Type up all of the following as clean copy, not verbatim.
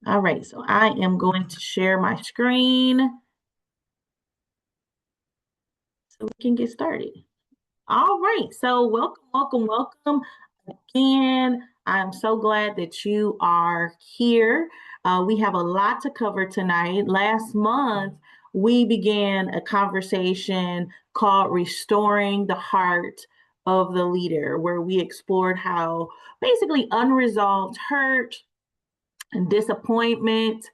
All right, so I am going to share my screen so we can get started. All right, so welcome again. I'm so glad that you are here. We have a lot to cover tonight. Last month, we began a conversation called Restoring the Heart of the Leader, where we explored how basically unresolved hurt and disappointment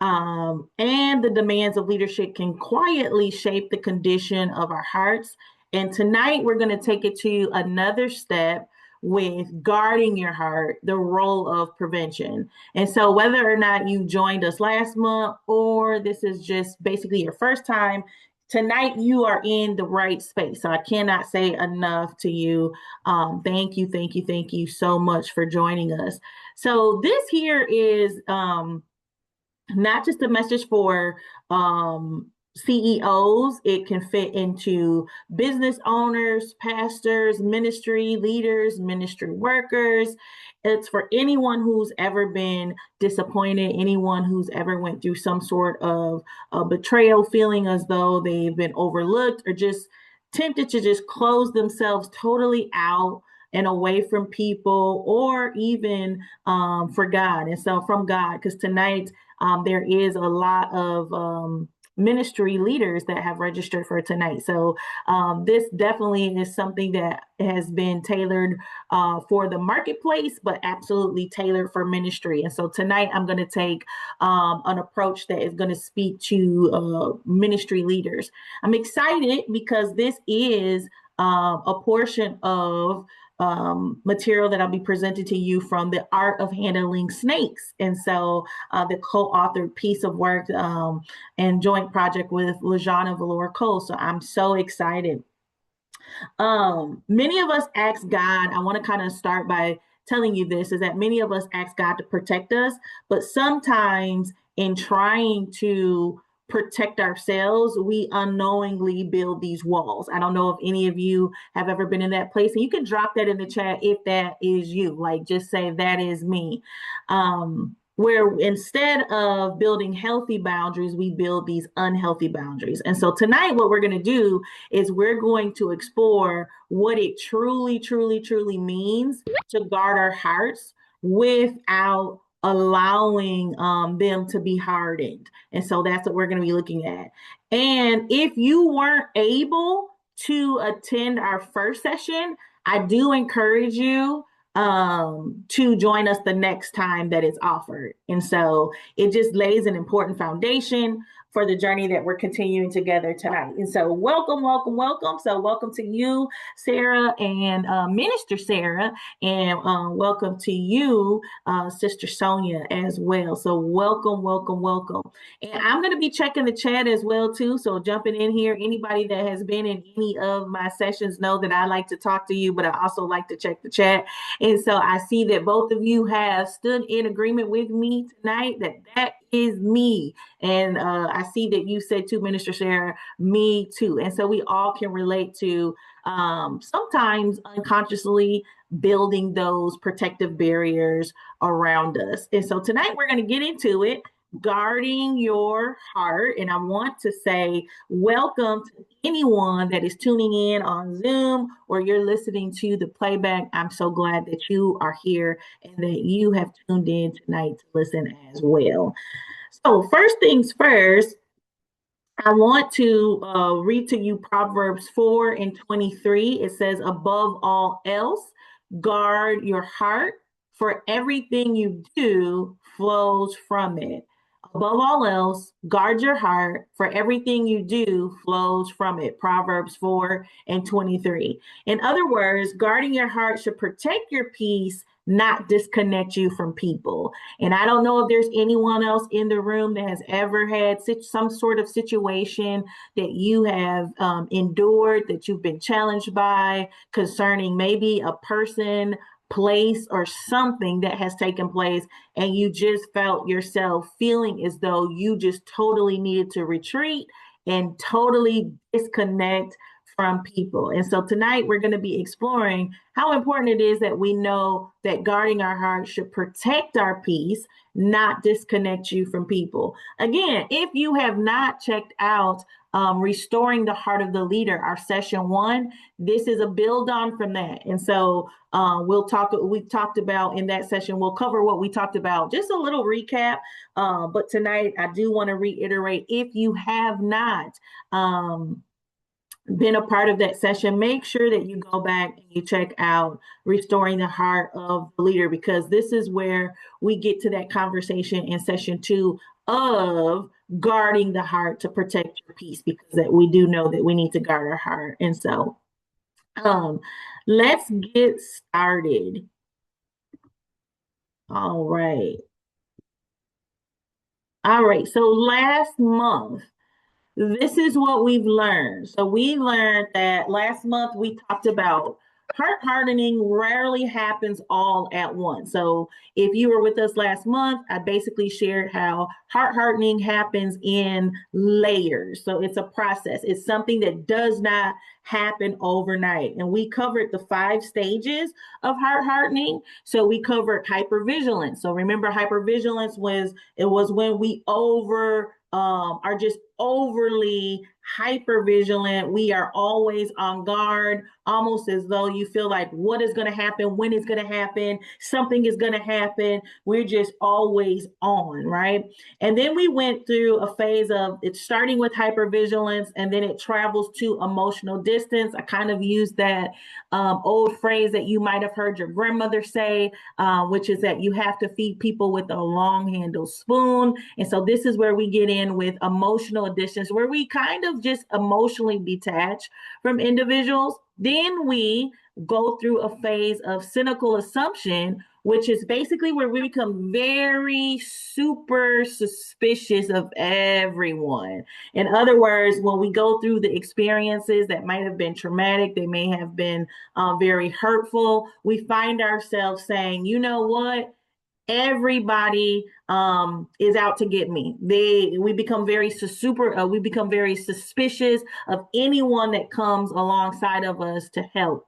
and the demands of leadership can quietly shape the condition of our hearts. And tonight, we're going to take it to another step with guarding your heart, the role of prevention. And so, whether or not you joined us last month or this is just basically your first time, tonight you are in the right space. So, I cannot say enough to you. Thank you so much for joining us. So, this here is not just a message for CEOs, it can fit into business owners, pastors, ministry leaders, ministry workers. It's for anyone who's ever been disappointed, anyone who's ever went through some sort of betrayal, feeling as though they've been overlooked or just tempted to just close themselves totally out and away from people or even for God. And so from God, because tonight there is a lot of ministry leaders that have registered for tonight. So this definitely is something that has been tailored for the marketplace, but absolutely tailored for ministry. And so tonight I'm going to take an approach that is going to speak to ministry leaders. I'm excited because this is a portion of material that I'll be presenting to you from The Art of Handling Snakes. And so the co-authored piece of work and joint project with Lajana Valor Cole. So I'm so excited. Many of us ask God, I want to kind of start by telling you this, is that many of us ask God to protect us, but sometimes in trying to protect ourselves, we unknowingly build these walls. I don't know if any of you have ever been in that place, and you can drop that in the chat if that is you. Like, just say that is me. Where instead of building healthy boundaries, we build these unhealthy boundaries. And so tonight, what we're going to do is we're going to explore what it truly means to guard our hearts without allowing them to be hardened. And so that's what we're going to be looking at. And if you weren't able to attend our first session, I do encourage you to join us the next time that it's offered. And so it just lays an important foundation for the journey that we're continuing together tonight. And so welcome. So welcome to you, Sarah and Minister Sarah, and welcome to you, Sister Sonia, as well. So welcome. And I'm going to be checking the chat as well, too. So jumping in here, anybody that has been in any of my sessions know that I like to talk to you, but I also like to check the chat. And so I see that both of you have stood in agreement with me tonight that is me. And I see that you said too, Minister Sarah, me too. And so we all can relate to sometimes unconsciously building those protective barriers around us. And so tonight we're going to get into it, guarding your heart. And I want to say welcome to anyone that is tuning in on Zoom or you're listening to the playback. I'm so glad that you are here and that you have tuned in tonight to listen as well. So, first things first, I want to read to you Proverbs 4 and 23. It says, above all else, guard your heart, for everything you do flows from it. Above all else, guard your heart, for everything you do flows from it. Proverbs 4 and 23. In other words, guarding your heart should protect your peace, not disconnect you from people. And I don't know if there's anyone else in the room that has ever had some sort of situation that you have endured, that you've been challenged by concerning maybe a person, place, or something that has taken place, and you just felt yourself feeling as though you just totally needed to retreat and totally disconnect from people. And so tonight we're going to be exploring how important it is that we know that guarding our heart should protect our peace, not disconnect you from people. Again, if you have not checked out Restoring the Heart of the Leader, our session one, this is a build on from that. And so we talked about in that session, we'll cover what we talked about, just a little recap. But tonight I do want to reiterate, if you have not been a part of that session, make sure that you go back and you check out Restoring the Heart of the Leader, because this is where we get to that conversation in session two of guarding the heart to protect your peace, because that we do know that we need to guard our heart. And so let's get started. All right. So last month, this is what we've learned. So we learned that last month we talked about heart hardening rarely happens all at once. So if you were with us last month, I basically shared how heart hardening happens in layers. So it's a process. It's something that does not happen overnight. And we covered the 5 stages of heart hardening. So we covered hypervigilance. So remember, hypervigilance was when we are just overly hyper vigilant. We are always on guard, almost as though you feel like what is going to happen, when it's going to happen, something is going to happen. We're just always on, right? And then we went through a phase of it starting with hypervigilance, and then it travels to emotional distance. I kind of used that old phrase that you might have heard your grandmother say, which is that you have to feed people with a long handled spoon. And so this is where we get in with emotional distance, where we kind of just emotionally detach from individuals. Then we go through a phase of cynical assumption, which is basically where we become very super suspicious of everyone. In other words, when we go through the experiences that might have been traumatic, they may have been very hurtful, we find ourselves saying, you know what? Everybody is out to get me. We become very suspicious of anyone that comes alongside of us to help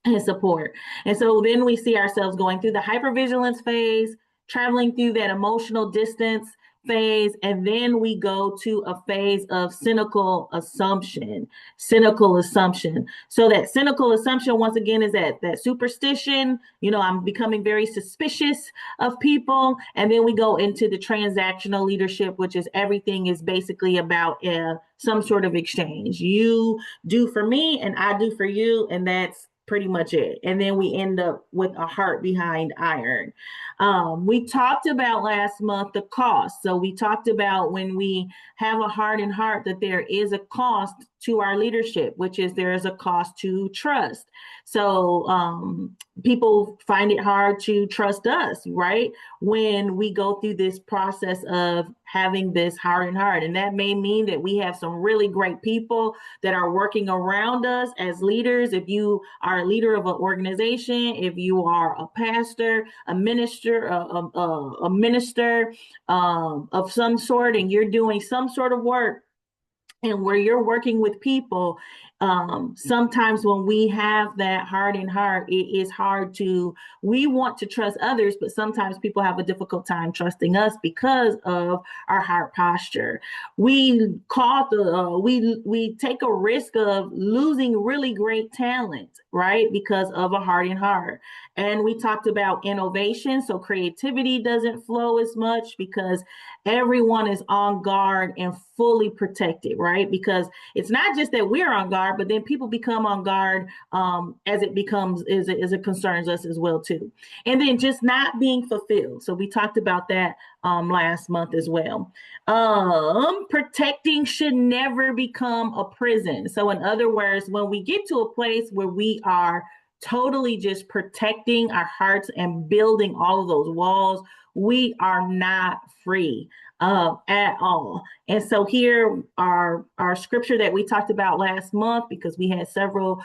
and support. And so then we see ourselves going through the hypervigilance phase, traveling through that emotional distance phase, and then we go to a phase of cynical assumption. So that cynical assumption, once again, is that superstition. I'm becoming very suspicious of people. And then we go into the transactional leadership, which is everything is basically about some sort of exchange. You do for me and I do for you, and that's pretty much it. And then we end up with a heart behind iron. We talked about last month the cost. So we talked about when we have a hardened heart that there is a cost to our leadership, which is there is a cost to trust. So people find it hard to trust us, right? When we go through this process of having this hardened heart. And that may mean that we have some really great people that are working around us as leaders. If you are a leader of an organization, if you are a pastor, a minister, a minister of some sort, and you're doing some sort of work, and where you're working with people, sometimes when we have that hardened heart, it is we want to trust others, but sometimes people have a difficult time trusting us because of our heart posture. We take a risk of losing really great talent, right? Because of a hardened heart. And we talked about innovation. So creativity doesn't flow as much because everyone is on guard and fully protected, right? Because it's not just that we're on guard, but then people become on guard as it concerns us as well too. And then just not being fulfilled. So we talked about that last month as well. Protecting should never become a prison. So in other words, when we get to a place where we are totally just protecting our hearts and building all of those walls, we are not free at all. And so here our scripture that we talked about last month, because we had several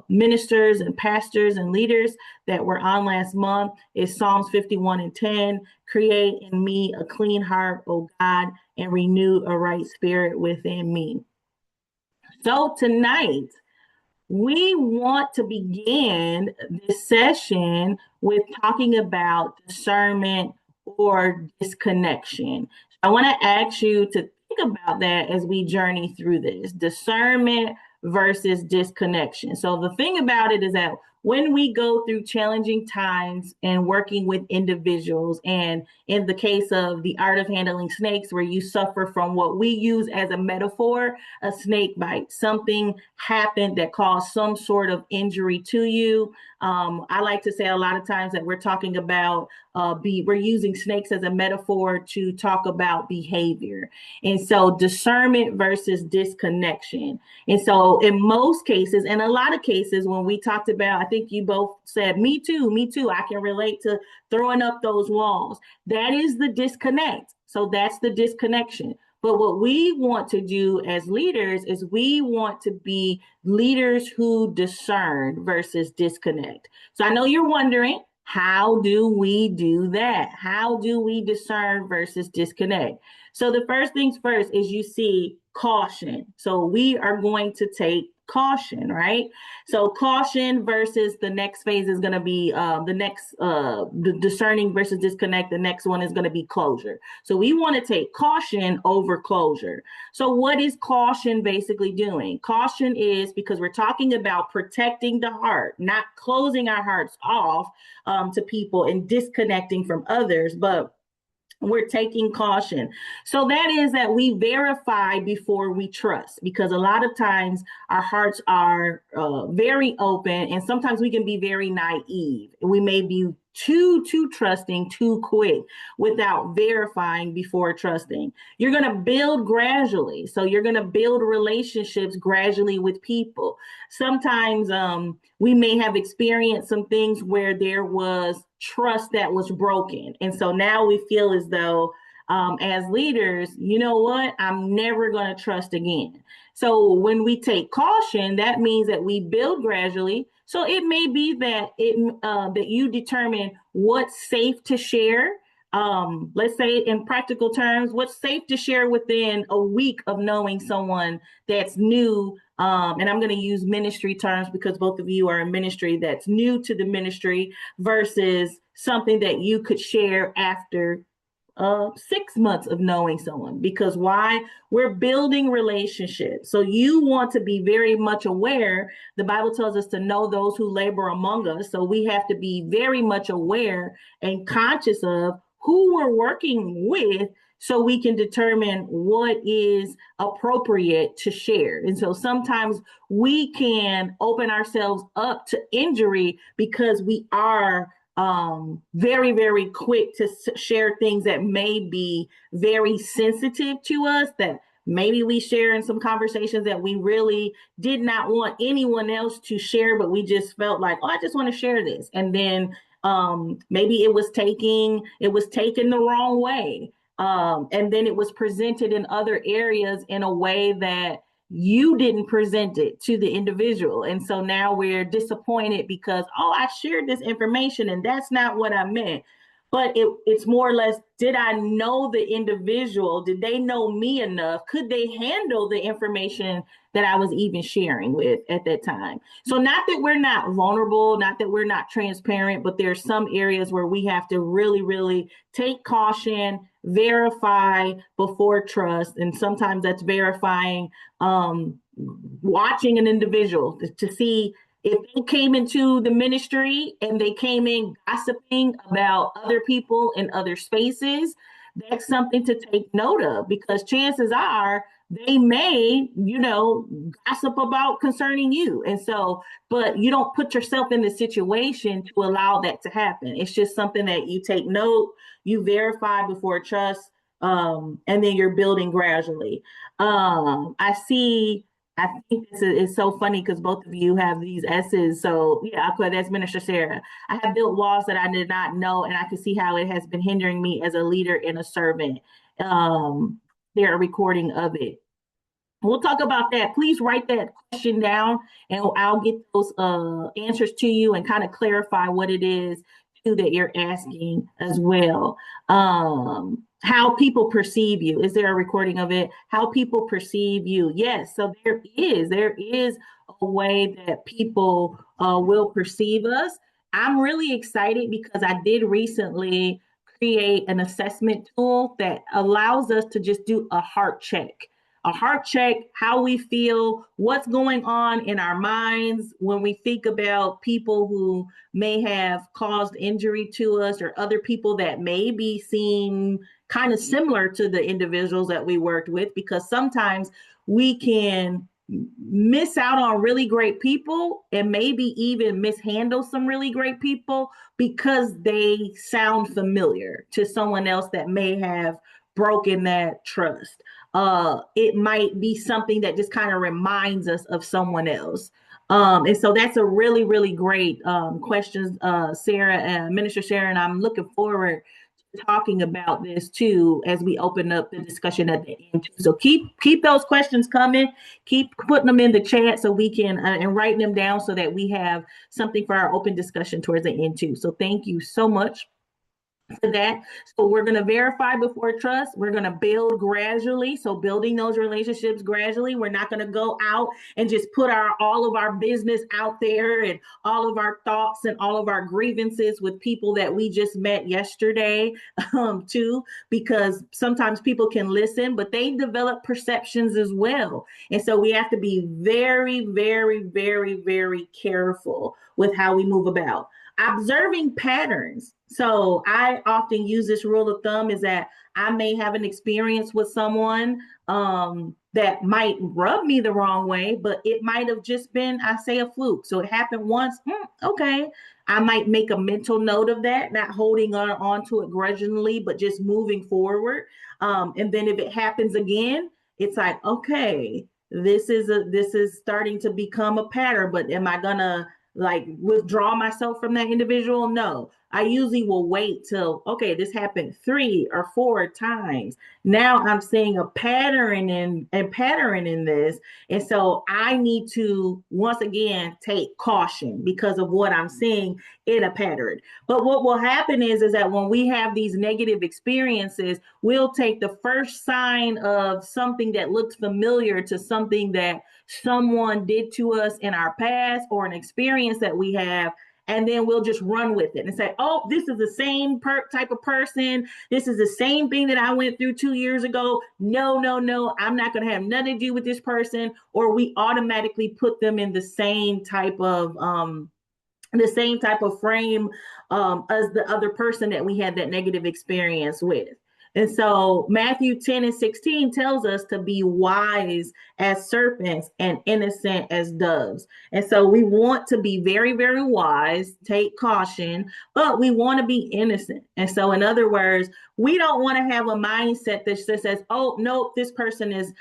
ministers and pastors and leaders that were on last month, is Psalms 51:10. Create in me a clean heart, O God, and renew a right spirit within me. So tonight, we want to begin this session with talking about discernment or disconnection. I want to ask you to think about that as we journey through this discernment versus disconnection. So, the thing about it is that when we go through challenging times and working with individuals, and in the case of the art of handling snakes, where you suffer from what we use as a metaphor, a snake bite, something happened that caused some sort of injury to you. I like to say a lot of times that we're talking about we're using snakes as a metaphor to talk about behavior. And so discernment versus disconnection. And so in most cases, and a lot of cases, when we talked about, I think you both said, me too, I can relate to throwing up those walls. That is the disconnect. So that's the disconnection. But what we want to do as leaders is we want to be leaders who discern versus disconnect. So I know you're wondering, how do we do that? How do we discern versus disconnect? So the first things first is you see caution. So we are going to take caution, right? So caution versus the next phase is going to be the discerning versus disconnect. The next one is going to be closure. So we want to take caution over closure. So what is caution basically doing? Caution is, because we're talking about protecting the heart, not closing our hearts off to people and disconnecting from others, but we're taking caution. So that is that we verify before we trust, because a lot of times our hearts are very open, and sometimes we can be very naive. We may be too trusting too quick without verifying before trusting. You're going to build gradually. So you're going to build relationships gradually with people. Sometimes we may have experienced some things where there was trust that was broken. And so now we feel as though, as leaders, you know what? I'm never going to trust again. So when we take caution, that means that we build gradually. So it may be that that you determine what's safe to share. Let's say in practical terms, what's safe to share within a week of knowing someone that's new. And I'm going to use ministry terms because both of you are in ministry, that's new to the ministry versus something that you could share after 6 months of knowing someone. Because why? We're building relationships. So you want to be very much aware. The Bible tells us to know those who labor among us. So we have to be very much aware and conscious of who we're working with, so we can determine what is appropriate to share. And so sometimes we can open ourselves up to injury because we are very quick to share things that may be very sensitive to us, that maybe we share in some conversations that we really did not want anyone else to share, but we just felt like, oh, I just want to share this. And then maybe it was taken the wrong way. And then it was presented in other areas in a way that you didn't present it to the individual. And so now we're disappointed because, oh, I shared this information and that's not what I meant. But it's more or less, did I know the individual? Did they know me enough? Could they handle the information that I was even sharing with at that time? So not that we're not vulnerable, not that we're not transparent, but there's some areas where we have to really take caution, verify before trust. And sometimes that's verifying, watching an individual to see if they came into the ministry and they came in gossiping about other people in other spaces. That's something to take note of, because chances are they may, gossip about concerning you. And so, but you don't put yourself in the situation to allow that to happen. It's just something that you take note, you verify before trust, and then you're building gradually. I think this is so funny because both of you have these S's. So yeah, okay, that's Minister Sarah. I have built walls that I did not know, and I can see how it has been hindering me as a leader and a servant. There a recording of it. We'll talk about that. Please write that question down, and I'll get those answers to you and kind of clarify what it is too that you're asking as well. How people perceive you. Is there a recording of it? How people perceive you. Yes. So there is a way that people will perceive us. I'm really excited because I did recently create an assessment tool that allows us to just do a heart check, how we feel, what's going on in our minds when we think about people who may have caused injury to us, or other people that maybe seem kind of similar to the individuals that we worked with, because sometimes we can miss out on really great people and maybe even mishandle some really great people because they sound familiar to someone else that may have broken that trust. It might be something that just kind of reminds us of someone else. And so that's a really, really great question, Sarah and Minister Sharon. I'm looking forward talking about this too as we open up the discussion at the end. So keep those questions coming. Keep putting them in the chat so we can and writing them down so that we have something for our open discussion towards the end too. So thank you so much for that. So we're going to verify before trust. We're going to build gradually. So building those relationships gradually. We're not going to go out and just put all of our business out there and all of our thoughts and all of our grievances with people that we just met yesterday too, because sometimes people can listen, but they develop perceptions as well. And so we have to be very, very, very, very careful with how we move about observing patterns. So I often use this rule of thumb is that I may have an experience with someone that might rub me the wrong way, but it might have just been, I say, a fluke. So it happened once. Okay. I might make a mental note of that, not holding on to it grudgingly, but just moving forward. And then if it happens again, it's like, okay, this is starting to become a pattern, but am I gonna like withdraw myself from that individual? No, I usually will wait till, okay, this happened 3 or 4 times. Now I'm seeing a pattern in this. And so I need to once again take caution because of what I'm seeing in a pattern. But what will happen is that when we have these negative experiences, we'll take the first sign of something that looks familiar to something that someone did to us in our past or an experience that we have, and then we'll just run with it and say, oh, this is the same type of person. This is the same thing that I went through 2 years ago. No, no, no, I'm not going to have nothing to do with this person. Or we automatically put them in the same type of frame as the other person that we had that negative experience with. And so Matthew 10 and 16 tells us to be wise as serpents and innocent as doves. And so we want to be very, very wise, take caution, but we want to be innocent. And so in other words, we don't want to have a mindset that just says, oh, no, this person is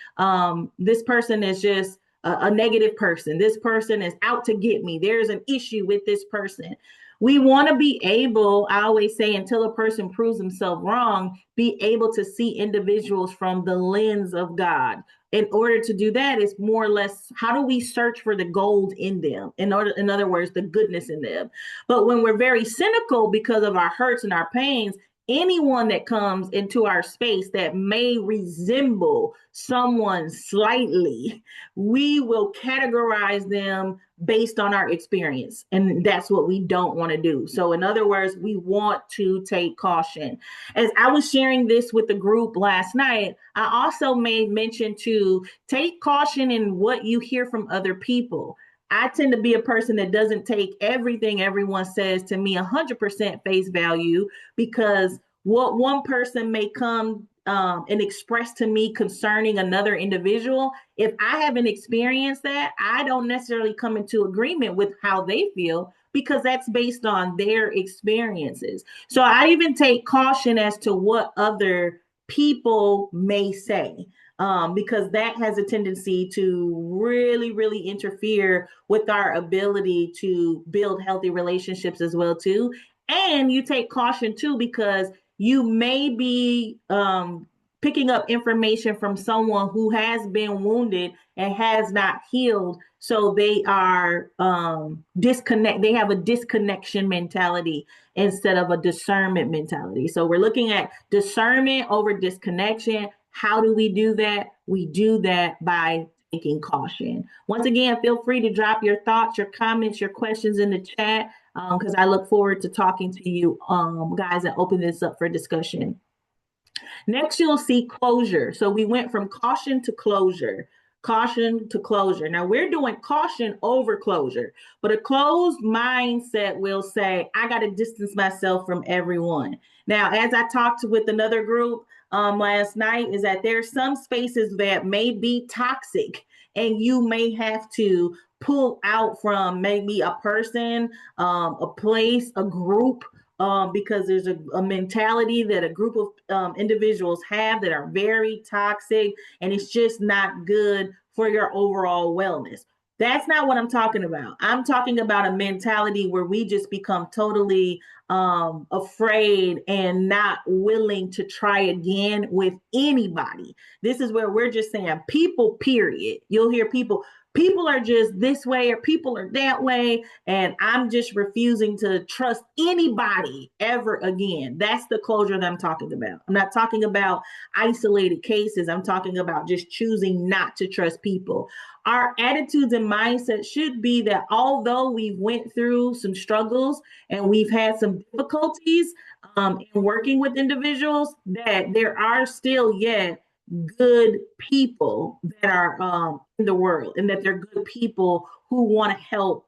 just a negative person. This person is out to get me. There's an issue with this person. We want to be able, I always say, until a person proves himself wrong, be able to see individuals from the lens of God. In order to do that, it's more or less, how do we search for the gold in them? In other words, the goodness in them. But when we're very cynical because of our hurts and our pains, anyone that comes into our space that may resemble someone slightly, we will categorize them based on our experience. And that's what we don't want to do. So in other words, we want to take caution. As I was sharing this with the group last night, I also made mention to take caution in what you hear from other people. I tend to be a person that doesn't take everything everyone says to me 100% face value, because what one person may come and express to me concerning another individual, if I haven't experienced that, I don't necessarily come into agreement with how they feel, because that's based on their experiences. So I even take caution as to what other people may say, because that has a tendency to really, really interfere with our ability to build healthy relationships as well too. And you take caution too, because you may be picking up information from someone who has been wounded and has not healed. So they are they have a disconnection mentality instead of a discernment mentality. So we're looking at discernment over disconnection. How do we do that? We do that by taking caution. Once again, feel free to drop your thoughts, your comments, your questions in the chat, because I look forward to talking to you guys and open this up for discussion. Next, you'll see closure. So we went from caution to closure. Caution to closure. Now we're doing caution over closure, but a closed mindset will say, I got to distance myself from everyone. Now, as I talked with another group last night, is that there are some spaces that may be toxic and you may have to pull out from maybe a person, a place, a group, because there's a mentality that a group of individuals have that are very toxic, and it's just not good for your overall wellness. That's not what I'm talking about. I'm talking about a mentality where we just become totally afraid and not willing to try again with anybody. This is where we're just saying people, period. You'll hear people are just this way or people are that way, and I'm just refusing to trust anybody ever again. That's the closure that I'm talking about. I'm not talking about isolated cases. I'm talking about just choosing not to trust people. Our attitudes and mindset should be that although we've went through some struggles and we've had some difficulties in working with individuals, that there are still yet good people that are in the world, and that they're good people who want to help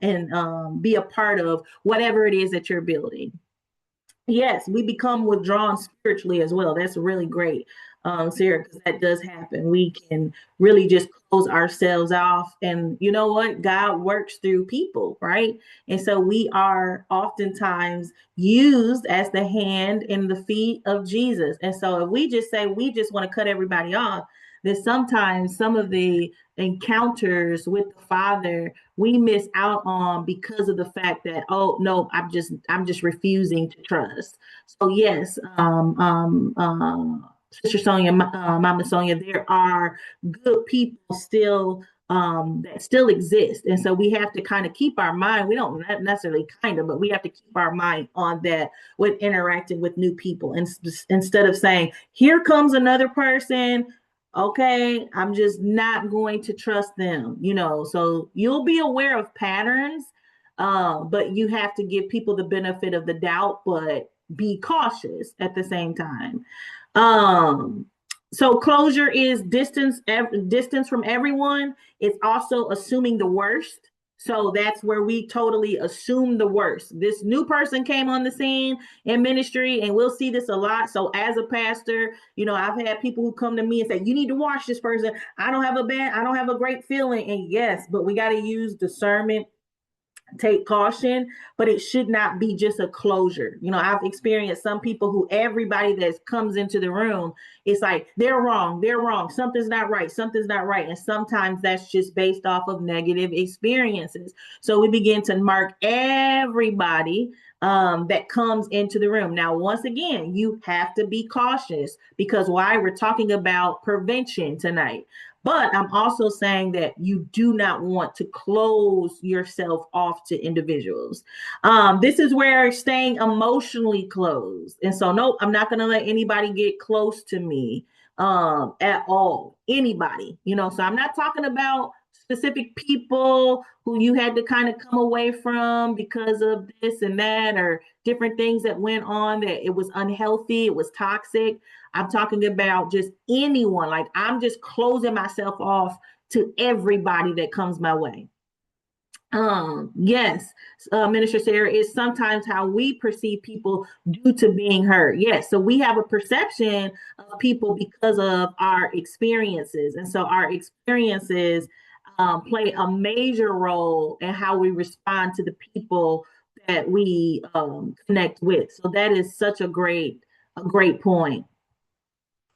and be a part of whatever it is that you're building. Yes, we become withdrawn spiritually as well. That's really great, Sarah, because that does happen. We can really just close ourselves off. And you know what? God works through people, right? And so we are oftentimes used as the hand and the feet of Jesus. And so if we just say we just want to cut everybody off, then sometimes some of the encounters with the Father we miss out on because of the fact that, oh no, I'm just refusing to trust. So yes, Sister Sonia, Mama Sonia, there are good people still that still exist, and so we have to kind of keep our mind. We don't necessarily kind of, but we have to keep our mind on that with interacting with new people, and instead of saying, "Here comes another person." Okay, I'm just not going to trust them, So you'll be aware of patterns, but you have to give people the benefit of the doubt, but be cautious at the same time. So closure is distance from everyone. It's also assuming the worst. So that's where we totally assume the worst. This new person came on the scene in ministry, and we'll see this a lot. So as a pastor, I've had people who come to me and say, you need to watch this person. I don't have a great feeling. And yes, but we got to use discernment, take caution, but it should not be just a closure. I've experienced some people who everybody that comes into the room, it's like they're wrong, something's not right. And sometimes that's just based off of negative experiences. So we begin to mark everybody that comes into the room. Now, once again, you have to be cautious, because why? We're talking about prevention tonight. But I'm also saying that you do not want to close yourself off to individuals. This is where staying emotionally closed. And so, nope, I'm not going to let anybody get close to me at all. Anybody, so I'm not talking about specific people who you had to kind of come away from because of this and that, or different things that went on, that it was unhealthy, it was toxic. I'm talking about just anyone. Like, I'm just closing myself off to everybody that comes my way. Yes, Minister Sarah, is sometimes how we perceive people due to being hurt. Yes, so we have a perception of people because of our experiences. And so our experiences play a major role in how we respond to the people that we connect with. So that is such a great point.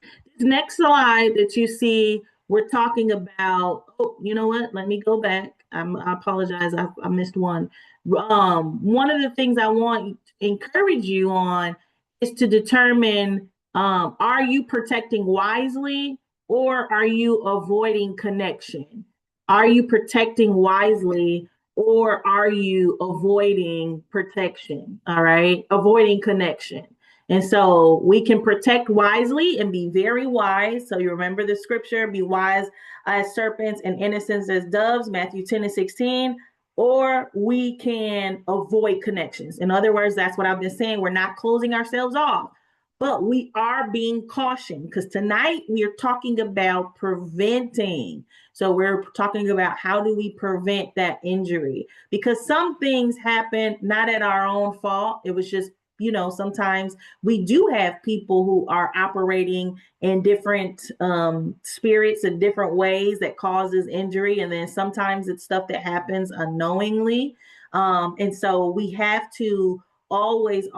This next slide that you see, we're talking about, oh, you know what? Let me go back. I apologize. I missed one. One of the things I want to encourage you on is to determine Are you protecting wisely or are you avoiding connection? Are you protecting wisely or are you avoiding protection? All right, avoiding connection. And so we can protect wisely and be very wise. So you remember the scripture, be wise as serpents and innocent as doves, Matthew 10 and 16. Or we can avoid connections. In other words, that's what I've been saying. We're not closing ourselves off, but we are being cautioned because tonight we are talking about preventing. So we're talking about how do we prevent that injury, because some things happen not at our own fault. It was just, sometimes we do have people who are operating in different spirits in different ways that causes injury. And then sometimes it's stuff that happens unknowingly. And so we have to always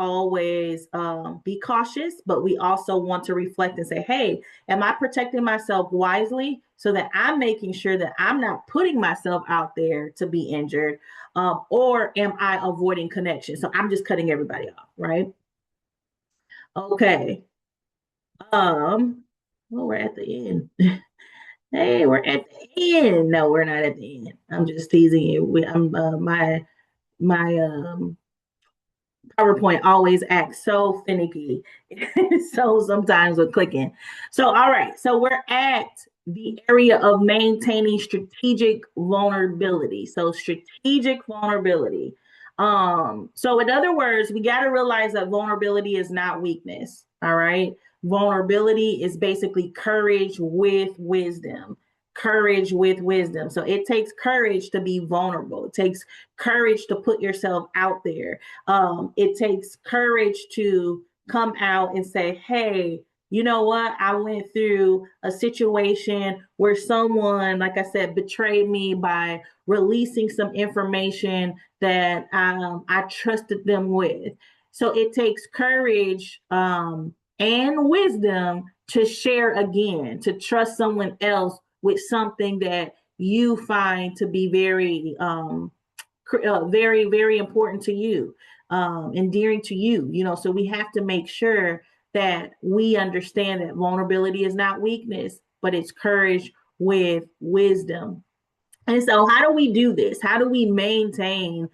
be cautious, but we also want to reflect and say, hey, am I protecting myself wisely so that I'm making sure that I'm not putting myself out there to be injured, or am I avoiding connection? So I'm just cutting everybody off, right? Okay. Well, we're at the end. Hey, we're at the end. No, we're not at the end. I'm just teasing you. I'm my PowerPoint always acts so finicky. So sometimes we're clicking. So, all right. So we're at the area of maintaining strategic vulnerability. So strategic vulnerability. So in other words, we got to realize that vulnerability is not weakness. All right. Vulnerability is basically courage with wisdom. Courage with wisdom. So it takes courage to be vulnerable. It takes courage to put yourself out there. It takes courage to come out and say, hey, you know what? I went through a situation where someone, like I said, betrayed me by releasing some information that I trusted them with. So it takes courage and wisdom to share again, to trust someone else with something that you find to be very, very important to you, endearing to you. So we have to make sure that we understand that vulnerability is not weakness, but it's courage with wisdom. And so, how do we do this? How do we maintain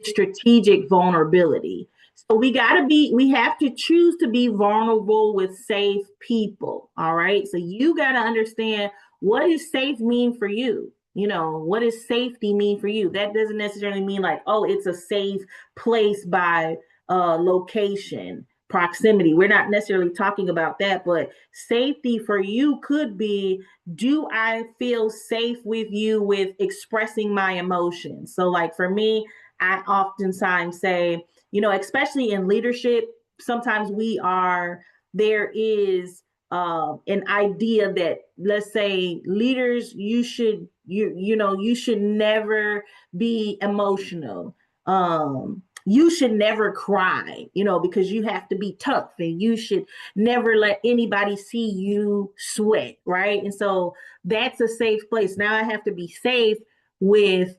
strategic vulnerability? So we have to choose to be vulnerable with safe people. All right. So you got to understand, what does safe mean for you? What does safety mean for you? That doesn't necessarily mean like, oh, it's a safe place by location, proximity. We're not necessarily talking about that, but safety for you could be, do I feel safe with you with expressing my emotions? So, like for me, I oftentimes say, especially in leadership, sometimes there is an idea that, let's say, leaders, you should never be emotional. You should never cry, because you have to be tough, and you should never let anybody see you sweat, right? And so that's a safe place. Now I have to be safe with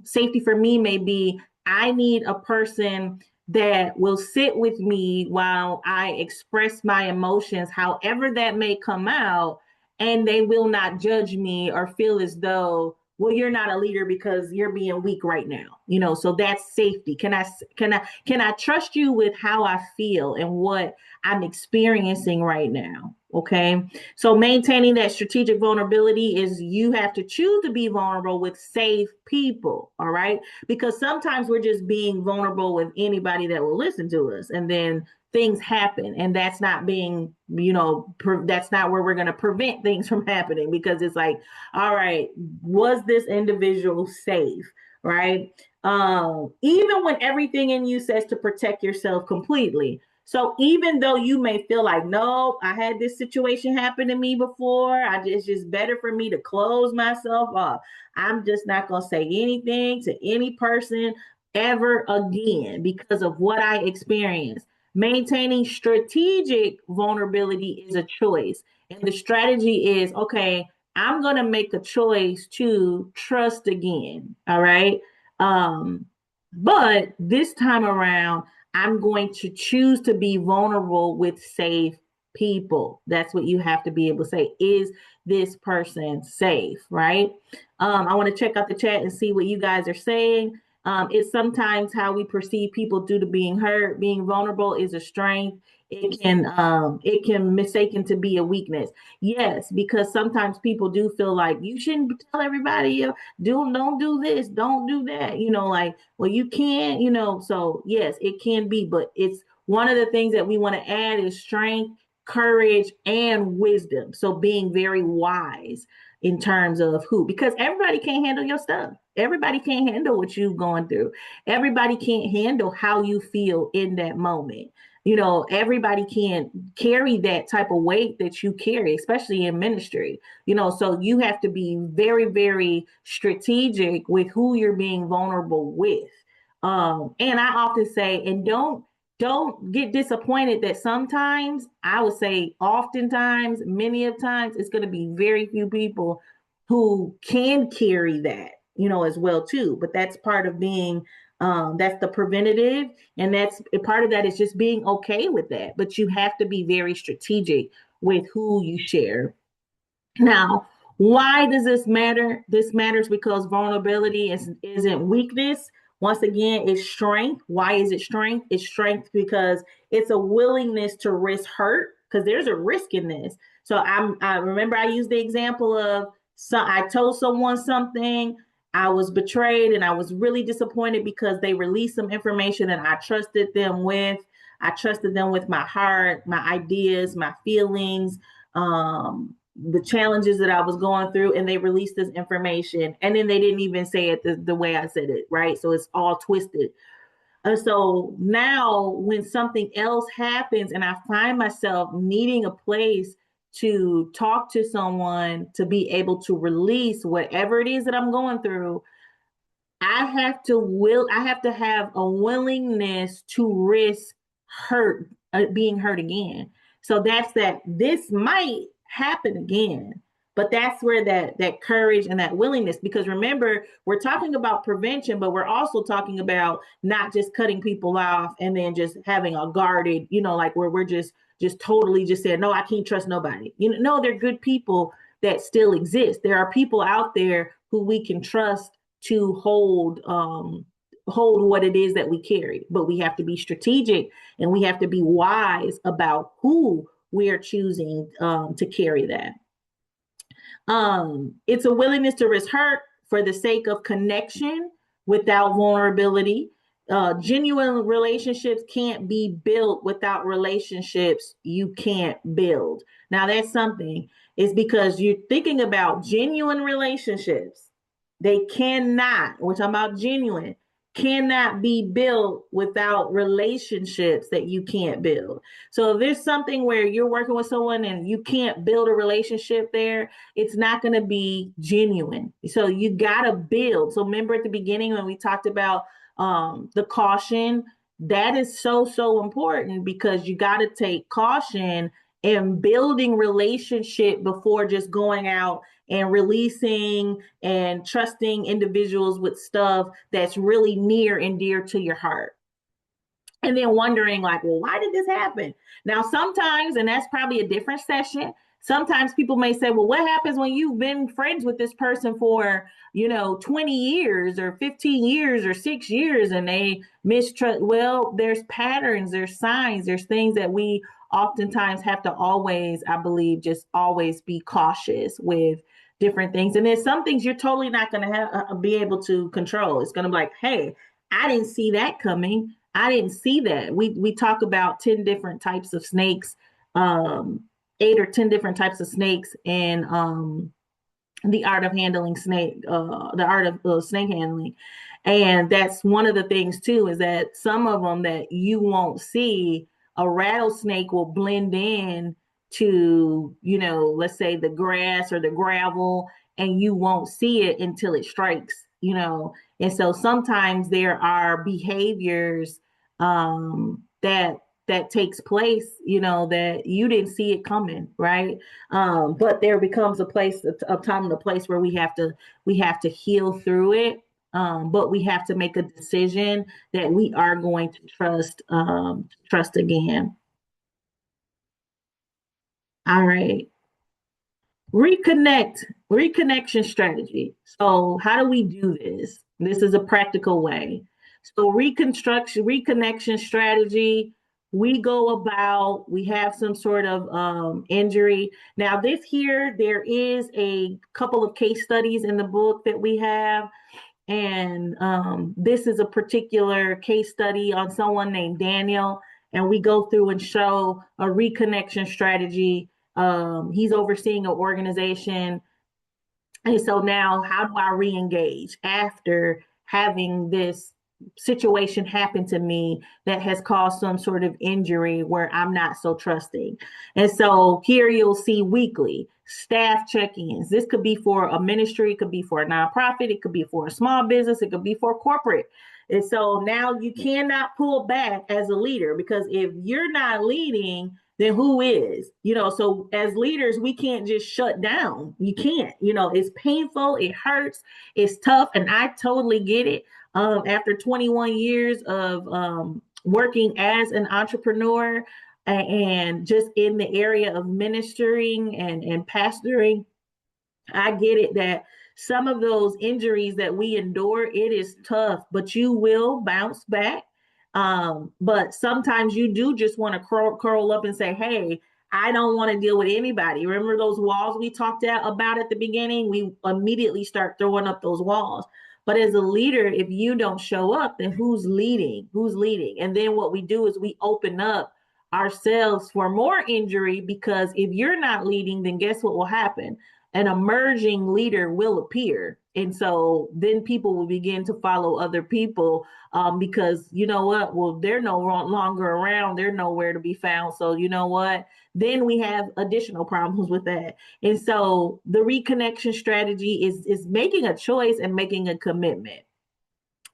safety for me may be, I need a person that will sit with me while I express my emotions, however that may come out, and they will not judge me or feel as though, well, you're not a leader because you're being weak right now. So that's safety. Can I trust you with how I feel and what I'm experiencing right now? Okay. So maintaining that strategic vulnerability is, you have to choose to be vulnerable with safe people. All right. Because sometimes we're just being vulnerable with anybody that will listen to us. And then things happen, and that's not being, that's not where we're going to prevent things from happening, because it's like, all right, was this individual safe? Right. Even when everything in you says to protect yourself completely. So even though you may feel like, no, I had this situation happen to me before, it's just better for me to close myself off. I'm just not going to say anything to any person ever again because of what I experienced. Maintaining strategic vulnerability is a choice. And the strategy is, okay, I'm going to make a choice to trust again. All right. But this time around, I'm going to choose to be vulnerable with safe people. That's what you have to be able to say. Is this person safe, right? I want to check out the chat and see what you guys are saying. It's sometimes how we perceive people due to being hurt. Being vulnerable is a strength. It can mistaken to be a weakness. Yes, because sometimes people do feel like you shouldn't tell everybody you don't do this, don't do that. Like, well, you can't, so yes, it can be, but it's one of the things that we want to add is strength, courage, and wisdom. So being very wise in terms of who, because everybody can't handle your stuff. Everybody can't handle what you're going through. Everybody can't handle how you feel in that moment. Everybody can't carry that type of weight that you carry, especially in ministry. So you have to be very, very strategic with who you're being vulnerable with. And I often say, and don't get disappointed that sometimes, I would say oftentimes, many of times, it's going to be very few people who can carry that, as well too. But that's part of being, that's the preventative. And that's part of that is just being okay with that. But you have to be very strategic with who you share. Now, why does this matter? This matters because vulnerability isn't weakness. Once again, it's strength. Why is it strength? It's strength because it's a willingness to risk hurt, because there's a risk in this. So I remember I used the example of, I told someone something, I was betrayed, and I was really disappointed because they released some information and I trusted them with. I trusted them with my heart, my ideas, my feelings, the challenges that I was going through, and they released this information, and then they didn't even say it the way I said it, right? So it's all twisted. And so now when something else happens and I find myself needing a place to talk to someone to be able to release whatever it is that I'm going through, I have to have a willingness to risk being hurt again. So that's that this might happen again. But that's where that courage and that willingness, because remember, we're talking about prevention, but we're also talking about not just cutting people off and then just having a guarded, like where we're just totally just saying, no, I can't trust nobody. No, they're good people that still exist. There are people out there who we can trust to hold what it is that we carry. But we have to be strategic and we have to be wise about who we are choosing to carry that. It's a willingness to risk hurt for the sake of connection without vulnerability. Genuine relationships can't be built without relationships you can't build. Now that's something. It's because you're thinking about genuine relationships. They cannot, we're talking about genuine, cannot be built without relationships that you can't build. So if there's something where you're working with someone and you can't build a relationship there, it's not going to be genuine. So you got to build. So remember at the beginning when we talked about the caution, that is so, so important, because you got to take caution in building relationship before just going out and releasing and trusting individuals with stuff that's really near and dear to your heart. And then wondering like, well, why did this happen? Now, sometimes, and that's probably a different session, sometimes people may say, well, what happens when you've been friends with this person for, 20 years or 15 years or 6 years and they mistrust? Well, there's patterns, there's signs, there's things that we oftentimes have to always, I believe, just always be cautious with different things. And there's some things you're totally not going to have be able to control. It's going to be like, hey, I didn't see that coming. I didn't see that. We talk about 10 different types of snakes, 8 or 10 different types of snakes in the art of handling snake, the art of snake handling. And that's one of the things too, is that some of them that you won't see, a rattlesnake will blend in to, let's say the grass or the gravel, and you won't see it until it strikes. And so sometimes there are behaviors that takes place, that you didn't see it coming, right? But there becomes a time and a place where we have to heal through it. But we have to make a decision that we are going to trust again. All right. Reconnection strategy. So, how do we do this? This is a practical way. So, reconnection strategy, we go about, we have some sort of injury. Now, this here, there is a couple of case studies in the book that we have. And this is a particular case study on someone named Daniel. And we go through and show a reconnection strategy. He's overseeing an organization. And so now, how do I re engage after having this situation happen to me that has caused some sort of injury where I'm not so trusting? And so here you'll see weekly staff check ins. This could be for a ministry, it could be for a nonprofit, it could be for a small business, it could be for corporate. And so now you cannot pull back as a leader, because if you're not leading, then who is? So as leaders, we can't just shut down. You can't. It's painful, it hurts, it's tough, and I totally get it. After 21 years of working as an entrepreneur and just in the area of ministering and pastoring, I get it that some of those injuries that we endure, it is tough, but you will bounce back. But sometimes you do just want to curl up and say, hey, I don't want to deal with anybody. Remember those walls we talked about at the beginning? We immediately start throwing up those walls. But as a leader, if you don't show up, then who's leading? Who's leading? And then what we do is we open up ourselves for more injury, because if you're not leading, then guess what will happen? An emerging leader will appear. And so then people will begin to follow other people, because you know what? Well, they're no longer around. They're nowhere to be found. So you know what? Then we have additional problems with that. And so the reconnection strategy is making a choice and making a commitment.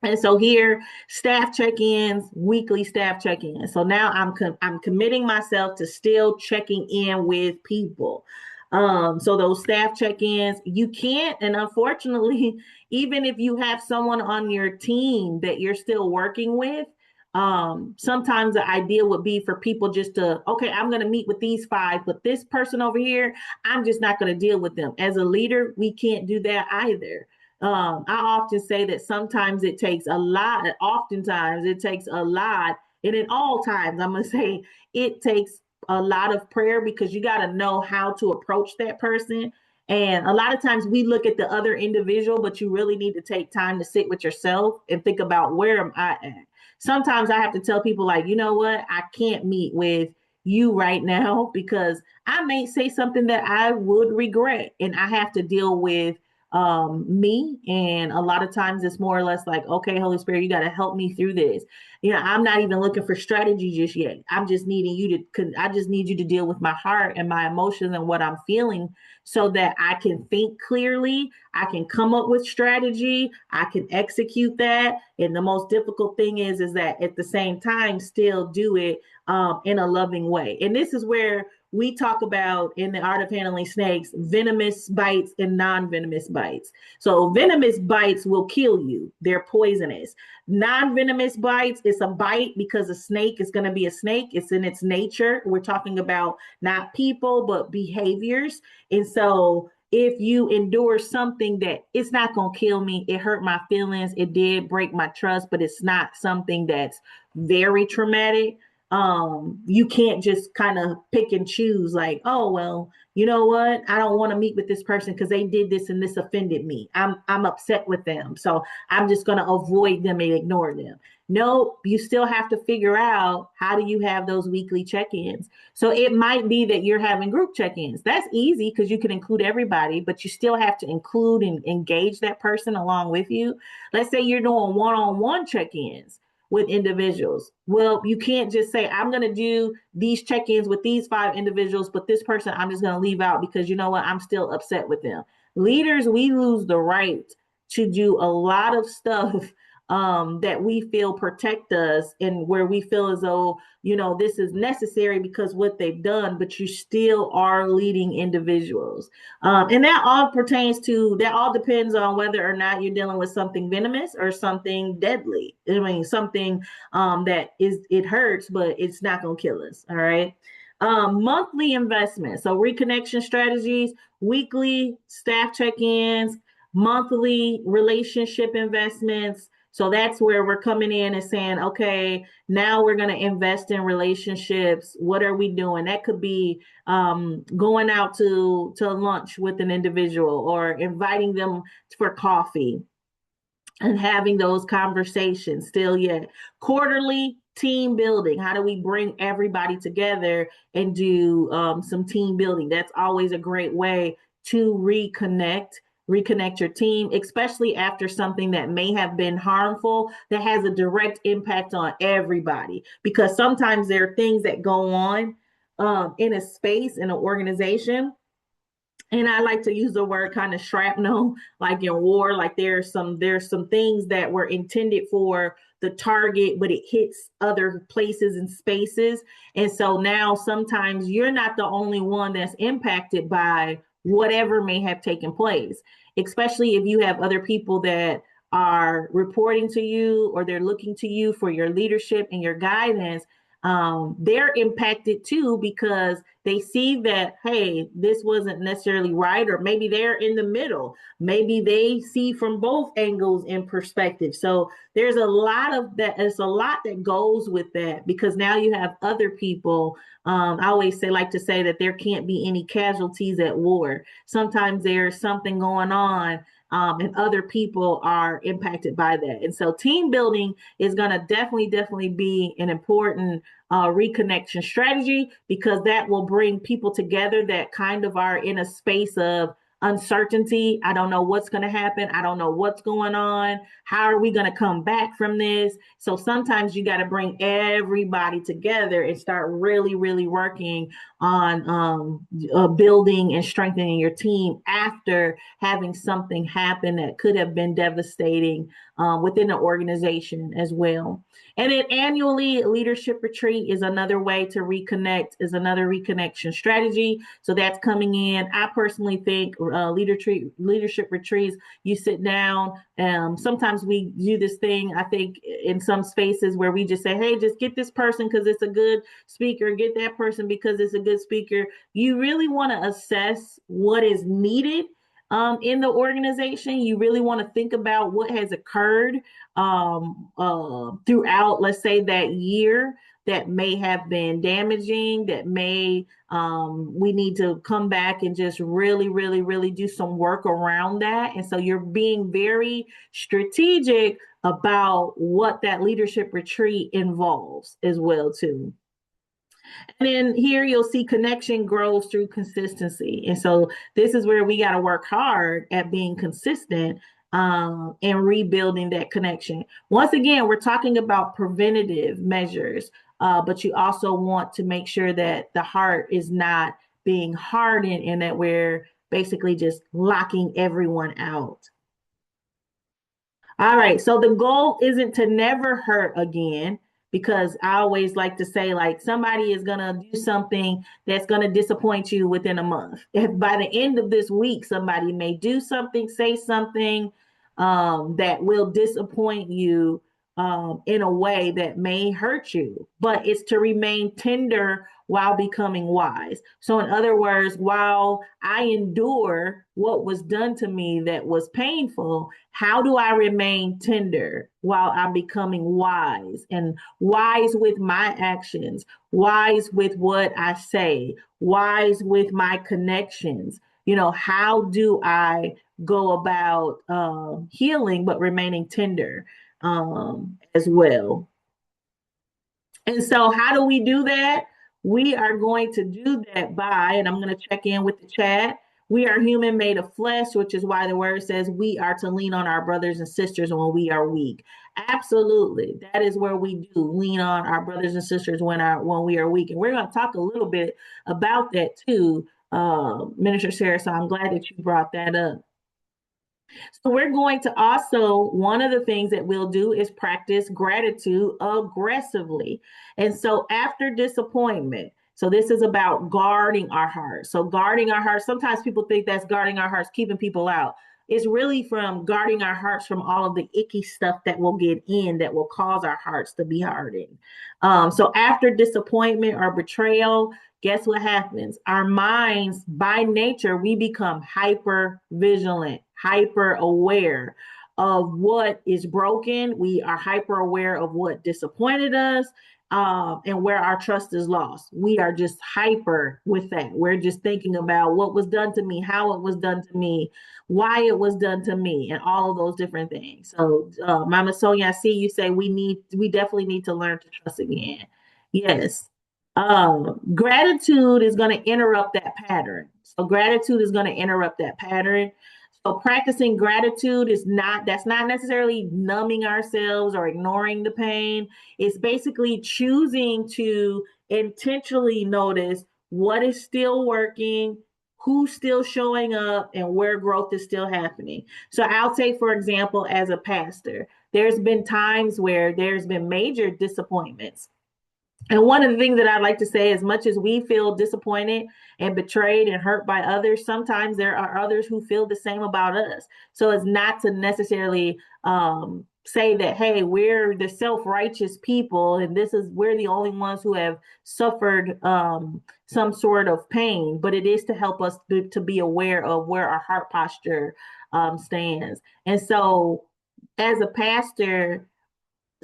And so here, staff check-ins, weekly staff check-ins. So now I'm committing myself to still checking in with people. So those staff check-ins, you can't, and unfortunately, even if you have someone on your team that you're still working with, sometimes the idea would be for people just to, okay, I'm going to meet with these five, but this person over here, I'm just not going to deal with them. As a leader, we can't do that either. I often say that sometimes it takes a lot, oftentimes it takes a lot, and in all times, I'm going to say it takes a lot of prayer, because you got to know how to approach that person. And a lot of times we look at the other individual, but you really need to take time to sit with yourself and think about, where am I at? Sometimes I have to tell people, like, you know what, I can't meet with you right now because I may say something that I would regret, and I have to deal with me. And a lot of times it's more or less like, okay, Holy Spirit, you got to help me through this. I'm not even looking for strategy just yet. I'm just needing you to, I just need you to deal with my heart and my emotions and what I'm feeling, so that I can think clearly. I can come up with strategy. I can execute that. And the most difficult thing is that at the same time, still do it in a loving way. And this is where we talk about, in the art of handling snakes, venomous bites and non-venomous bites. So venomous bites will kill you. They're poisonous. Non-venomous bites, it's a bite because a snake is going to be a snake. It's in its nature. We're talking about not people, but behaviors. And so if you endure something that it's not going to kill me, it hurt my feelings, it did break my trust, but it's not something that's very traumatic, you can't just kind of pick and choose, like, oh well, you know what, I don't want to meet with this person because they did this and this offended me. I'm upset with them, so I'm just going to avoid them and ignore them. No, you still have to figure out, how do you have those weekly check-ins? So it might be that you're having group check-ins. That's easy because you can include everybody, but you still have to include and engage that person along with you. Let's say you're doing one-on-one check-ins with individuals. Well, you can't just say, I'm going to do these check ins with these five individuals, but this person I'm just going to leave out because you know what? I'm still upset with them. Leaders, we lose the right to do a lot of stuff that we feel protect us, and where we feel as though, this is necessary because what they've done, but you still are leading individuals. And that all depends on whether or not you're dealing with something venomous or something deadly. I mean, something that it hurts, but it's not going to kill us. All right. Monthly investments, so reconnection strategies, weekly staff check-ins, monthly relationship investments. So that's where we're coming in and saying, okay, now we're going to invest in relationships. What are we doing? That could be going out to lunch with an individual or inviting them for coffee and having those conversations still yet. Quarterly team building. How do we bring everybody together and do some team building? That's always a great way to reconnect your team, especially after something that may have been harmful that has a direct impact on everybody. Because sometimes there are things that go on in a space, in an organization, and I like to use the word kind of shrapnel, like in war, like there's some things that were intended for the target, but it hits other places and spaces. And so now sometimes you're not the only one that's impacted by whatever may have taken place, especially if you have other people that are reporting to you or they're looking to you for your leadership and your guidance. They're impacted too because they see that, hey, this wasn't necessarily right, or maybe they're in the middle. Maybe they see from both angles and perspective. So there's a lot of that. There's a lot that goes with that because now you have other people. I always like to say that there can't be any casualties at war. Sometimes there's something going on. And other people are impacted by that. And so team building is going to definitely be an important reconnection strategy because that will bring people together that kind of are in a space of uncertainty. I don't know what's going to happen. I don't know what's going on. How are we going to come back from this? So sometimes you got to bring everybody together and start really working on building and strengthening your team after having something happen that could have been devastating within the organization as well. And then annually, leadership retreat is another way to reconnect, is another reconnection strategy. So that's coming in. I personally think leadership retreats, you sit down. Sometimes we do this thing, I think, in some spaces where we just say, hey, just get this person because it's a good speaker, get that person because it's a good speaker. You really want to assess what is needed in the organization. You really want to think about what has occurred throughout, let's say, that year that may have been damaging, that may we need to come back and just really do some work around that. And so you're being very strategic about what that leadership retreat involves as well too. And then here you'll see connection grows through consistency. And so this is where we got to work hard at being consistent and rebuilding that connection. Once again, we're talking about preventative measures, but you also want to make sure that the heart is not being hardened and that we're basically just locking everyone out. All right. So the goal isn't to never hurt again, because I always like to say, like, somebody is going to do something that's going to disappoint you within a month. If by the end of this week, somebody may do something, say something that will disappoint you in a way that may hurt you, but it's to remain tender while becoming wise. So, in other words, while I endure what was done to me that was painful, how do I remain tender while I'm becoming wise, and wise with my actions, wise with what I say, wise with my connections? How do I go about healing but remaining tender as well? And so, how do we do that? We are going to do that by, and I'm going to check in with the chat. We are human made of flesh, which is why the word says we are to lean on our brothers and sisters when we are weak. Absolutely. That is where we do lean on our brothers and sisters when we are weak. And we're going to talk a little bit about that too, Minister Sarah. So I'm glad that you brought that up. So we're going to also, one of the things that we'll do is practice gratitude aggressively. And so after disappointment, so this is about guarding our hearts. So guarding our hearts, sometimes people think that's guarding our hearts, keeping people out. it's really from guarding our hearts from all of the icky stuff that will get in that will cause our hearts to be hardened. So after disappointment or betrayal, guess what happens? Our minds, by nature, we become hyper vigilant, hyper aware of what is broken. We are hyper aware of what disappointed us, and where our trust is lost. We are just hyper with that. We're just thinking about what was done to me, how it was done to me, why it was done to me, and all of those different things. So, Mama Sonia, I see you say we definitely need to learn to trust again. Yes. Gratitude is going to interrupt that pattern. So gratitude is going to interrupt that pattern. So practicing gratitude is not, that's not necessarily numbing ourselves or ignoring the pain. It's basically choosing to intentionally notice what is still working, who's still showing up, and where growth is still happening. So I'll say, for example, as a pastor, there's been times where there's been major disappointments. And one of the things that I'd like to say, as much as we feel disappointed and betrayed and hurt by others, sometimes there are others who feel the same about us. So it's not to necessarily say that, hey, we're the self-righteous people and we're the only ones who have suffered some sort of pain, but it is to help us to be aware of where our heart posture stands. And so as a pastor,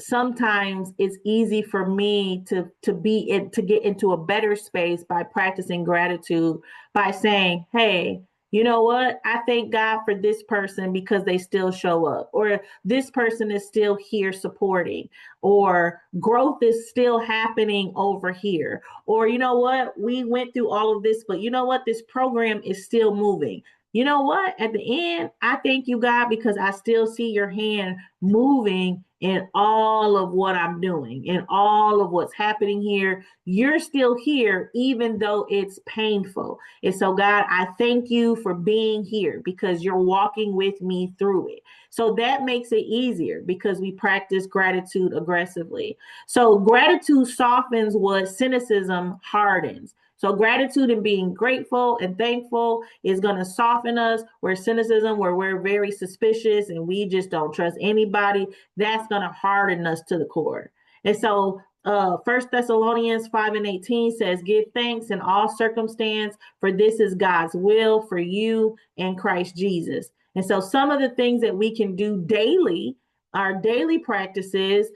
sometimes it's easy for me to get into a better space by practicing gratitude, by saying, hey, you know what, I thank God for this person because they still show up, or this person is still here supporting, or growth is still happening over here, or you know what, we went through all of this, but you know what, this program is still moving. You know what? At the end, I thank you, God, because I still see your hand moving in all of what I'm doing, in all of what's happening here. You're still here, even though it's painful. And so, God, I thank you for being here because you're walking with me through it. So that makes it easier because we practice gratitude aggressively. So gratitude softens what cynicism hardens. So gratitude and being grateful and thankful is going to soften us, where cynicism, where we're very suspicious and we just don't trust anybody, that's going to harden us to the core. And so 1 Thessalonians 5:18 says, give thanks in all circumstance, for this is God's will for you in Christ Jesus. And so some of the things that we can do daily, our daily practices,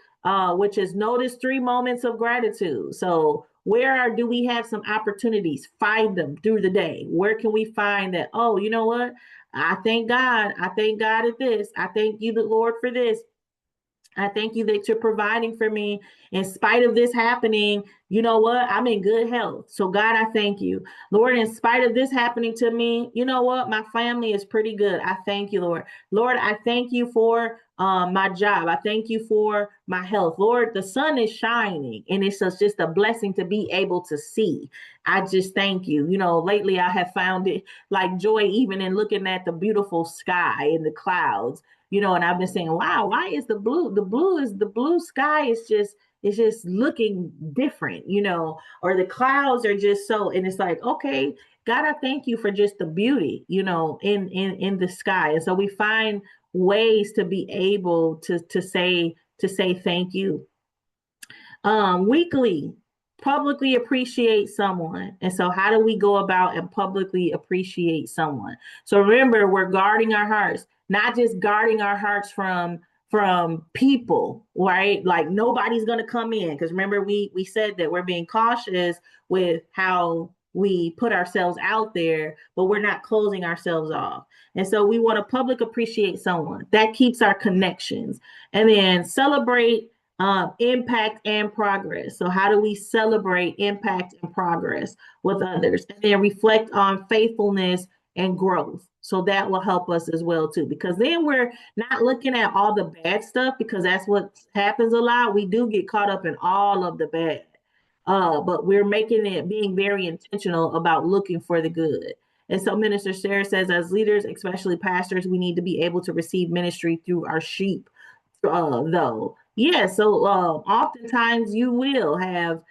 which is notice 3 moments of gratitude. So do we have some opportunities? Find them through the day. Where can we find that? Oh, you know what? I thank God. I thank God at this. I thank you, the Lord, for this. I thank you that you're providing for me in spite of this happening. You know what? I'm in good health. So, God, I thank you. Lord, in spite of this happening to me, you know what? My family is pretty good. I thank you, Lord. Lord, I thank you for my job. I thank you for my health. Lord, the sun is shining and it's just a blessing to be able to see. I just thank you. You know, lately I have found it like joy even in looking at the beautiful sky and the clouds, you know, and I've been saying, wow, why is the blue sky is just, it's just looking different, you know, or the clouds are just so, and it's like, okay, God, I thank you for just the beauty, you know, in the sky. And so we find ways to be able to say thank you. Weekly, publicly appreciate someone. And so how do we go about and publicly appreciate someone? So remember, we're guarding our hearts, not just guarding our hearts from people, right? Like nobody's going to come in, because remember we said that we're being cautious with how we put ourselves out there, but we're not closing ourselves off. And so we want to public appreciate someone. That keeps our connections. And then celebrate impact and progress. So how do we celebrate impact and progress with others? And then reflect on faithfulness and growth. So that will help us as well too, because then we're not looking at all the bad stuff, because that's what happens a lot. We do get caught up in all of the bad. But we're being very intentional about looking for the good. And so Minister Sarah says, as leaders, especially pastors, we need to be able to receive ministry through our sheep, though. Yeah, so oftentimes you will have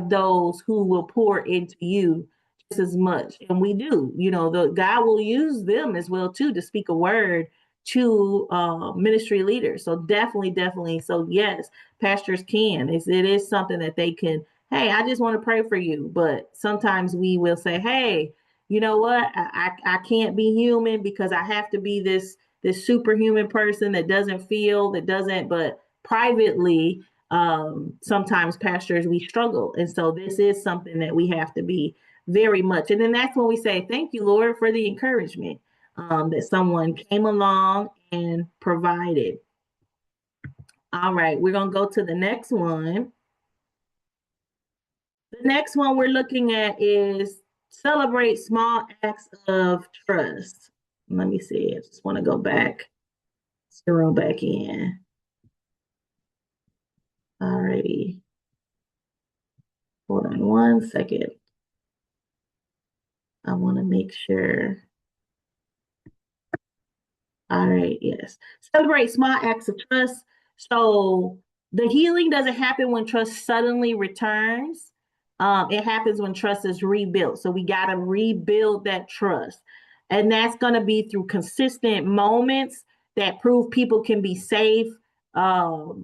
those who will pour into you this as much. And we do, the God will use them as well too to speak a word to ministry leaders. So definitely. So yes, pastors can. It is something that they can. Hey, I just want to pray for you. But sometimes we will say, hey, you know what? I can't be human because I have to be this superhuman person that doesn't feel, that doesn't. But privately, sometimes pastors we struggle, and so this is something that we have to be very much. And then that's when we say, "Thank you, Lord, for the encouragement." That someone came along and provided. All right, we're going to go to the next one. The next one we're looking at is celebrate small acts of trust. Let me see. I just want to go back, zero back in. All righty. Hold on one second. I want to make sure. All right, yes. Celebrate small acts of trust. So the healing doesn't happen when trust suddenly returns. It happens when trust is rebuilt. So we got to rebuild that trust. And that's going to be through consistent moments that prove people can be safe,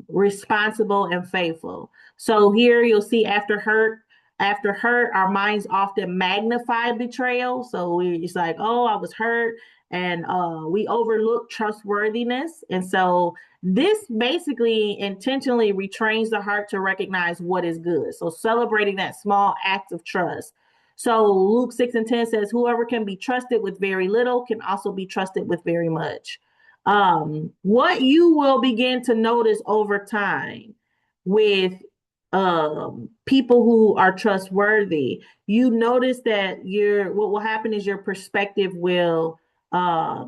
responsible, and faithful. So here you'll see after hurt, our minds often magnify betrayal. So it's like, oh, I was hurt, and we overlook trustworthiness. And so this basically intentionally retrains the heart to recognize what is good. So celebrating that small act of trust. So Luke 6:10 says, whoever can be trusted with very little can also be trusted with very much. What you will begin to notice over time with people who are trustworthy, you notice that what will happen is your perspective will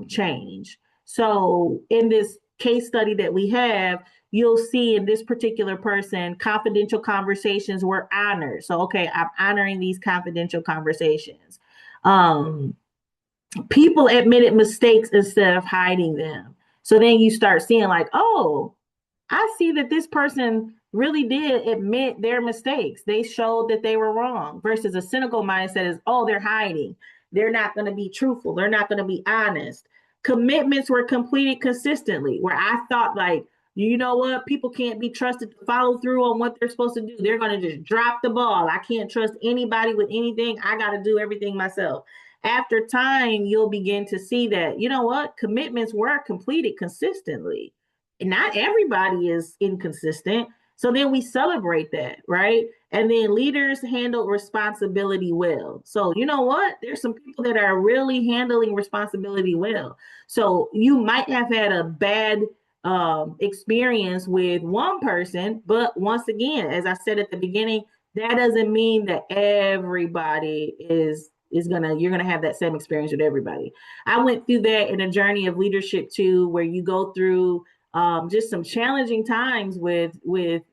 change. So in this case study that we have, you'll see in this particular person, confidential conversations were honored. So, okay, I'm honoring these confidential conversations. People admitted mistakes instead of hiding them. So then you start seeing like, oh, I see that this person really did admit their mistakes. They showed that they were wrong versus a cynical mindset is, oh, they're hiding. They're not going to be truthful. They're not going to be honest. Commitments were completed consistently, where I thought, like, you know what? People can't be trusted to follow through on what they're supposed to do. They're going to just drop the ball. I can't trust anybody with anything. I got to do everything myself. After time, you'll begin to see that, you know what? Commitments were completed consistently. Not everybody is inconsistent. So then we celebrate that, right? And then leaders handle responsibility well. So you know what? There's some people that are really handling responsibility well. So you might have had a bad experience with one person, but once again, as I said at the beginning, that doesn't mean that everybody is gonna you're gonna have that same experience with everybody. I went through that in a journey of leadership too, where you go through just some challenging times with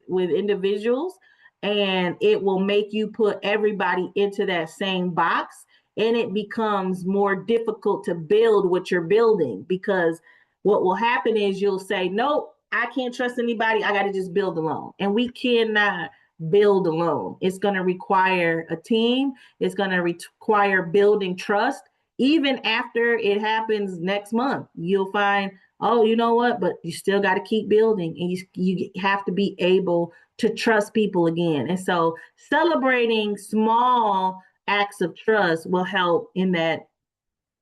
individuals, and it will make you put everybody into that same box, and it becomes more difficult to build what you're building, because what will happen is you'll say, nope, I can't trust anybody, I got to just build alone. And we cannot build alone. It's going to require a team. It's going to require building trust. Even after it happens next month, you'll find, oh, you know what? But you still got to keep building, and you have to be able to trust people again. And so celebrating small acts of trust will help in that,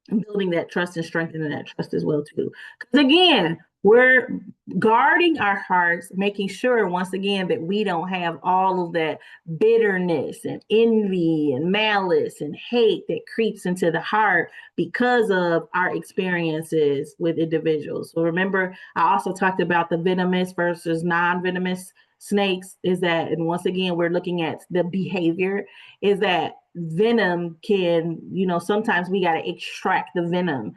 building that trust and strengthening that trust as well too. Because again, we're guarding our hearts, making sure once again that we don't have all of that bitterness and envy and malice and hate that creeps into the heart because of our experiences with individuals. So remember, I also talked about the venomous versus non-venomous snakes, is that, and once again, we're looking at the behavior, is that venom can, sometimes we got to extract the venom,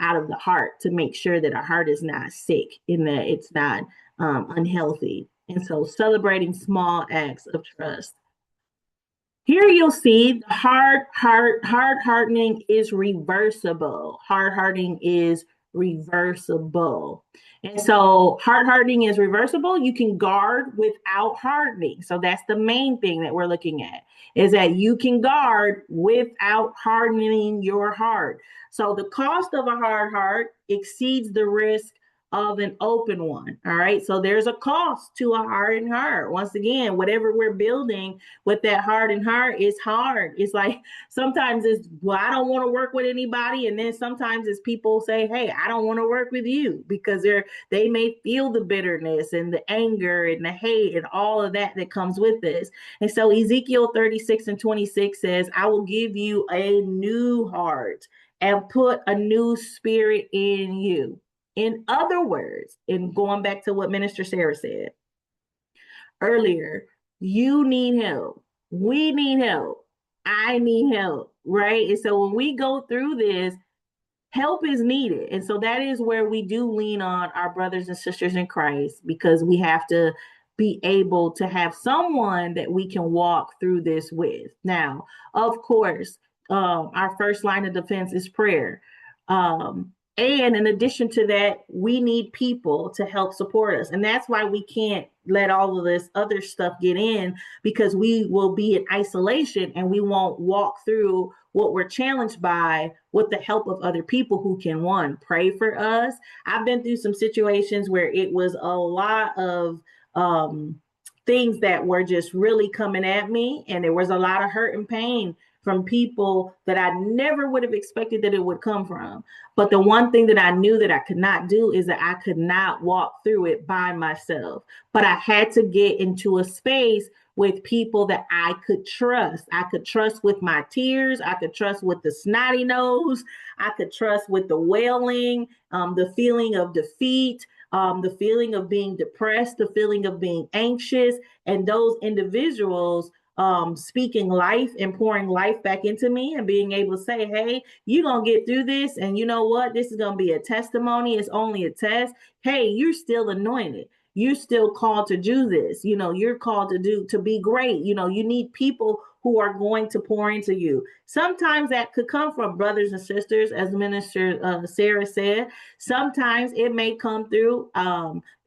out of the heart to make sure that our heart is not sick, in that it's not unhealthy. And so celebrating small acts of trust. Here you'll see the hard hardening is reversible. Hard hardening is reversible. And so heart hardening is reversible. You can guard without hardening. So that's the main thing that we're looking at, is that you can guard without hardening your heart. So the cost of a hard heart exceeds the risk of an open one. All right. So there's a cost to a hardened heart. Once again, whatever we're building with that hardened heart is hard. It's like sometimes it's, well, I don't want to work with anybody. And then sometimes it's people say, hey, I don't want to work with you, because they may feel the bitterness and the anger and the hate and all of that that comes with this. And so Ezekiel 36:26 says, I will give you a new heart and put a new spirit in you. In other words, in going back to what Minister Sarah said earlier, you need help. We need help. I need help, right? And so when we go through this, help is needed. And so that is where we do lean on our brothers and sisters in Christ, because we have to be able to have someone that we can walk through this with. Now, of course, our first line of defense is prayer. And in addition to that, we need people to help support us. And that's why we can't let all of this other stuff get in, because we will be in isolation and we won't walk through what we're challenged by with the help of other people who can, one, pray for us. I've been through some situations where it was a lot of things that were just really coming at me, and there was a lot of hurt and pain from people that I never would have expected that it would come from. But the one thing that I knew that I could not do is that I could not walk through it by myself. But I had to get into a space with people that I could trust. I could trust with my tears. I could trust with the snotty nose. I could trust with the wailing, the feeling of defeat, the feeling of being depressed, the feeling of being anxious. And those individuals speaking life and pouring life back into me and being able to say, hey, you're going to get through this. And you know what? This is going to be a testimony. It's only a test. Hey, you're still anointed. You're still called to do this. You know, you're called to be great. You know, you need people who are going to pour into you. Sometimes that could come from brothers and sisters, as Minister Sarah said. Sometimes it may come through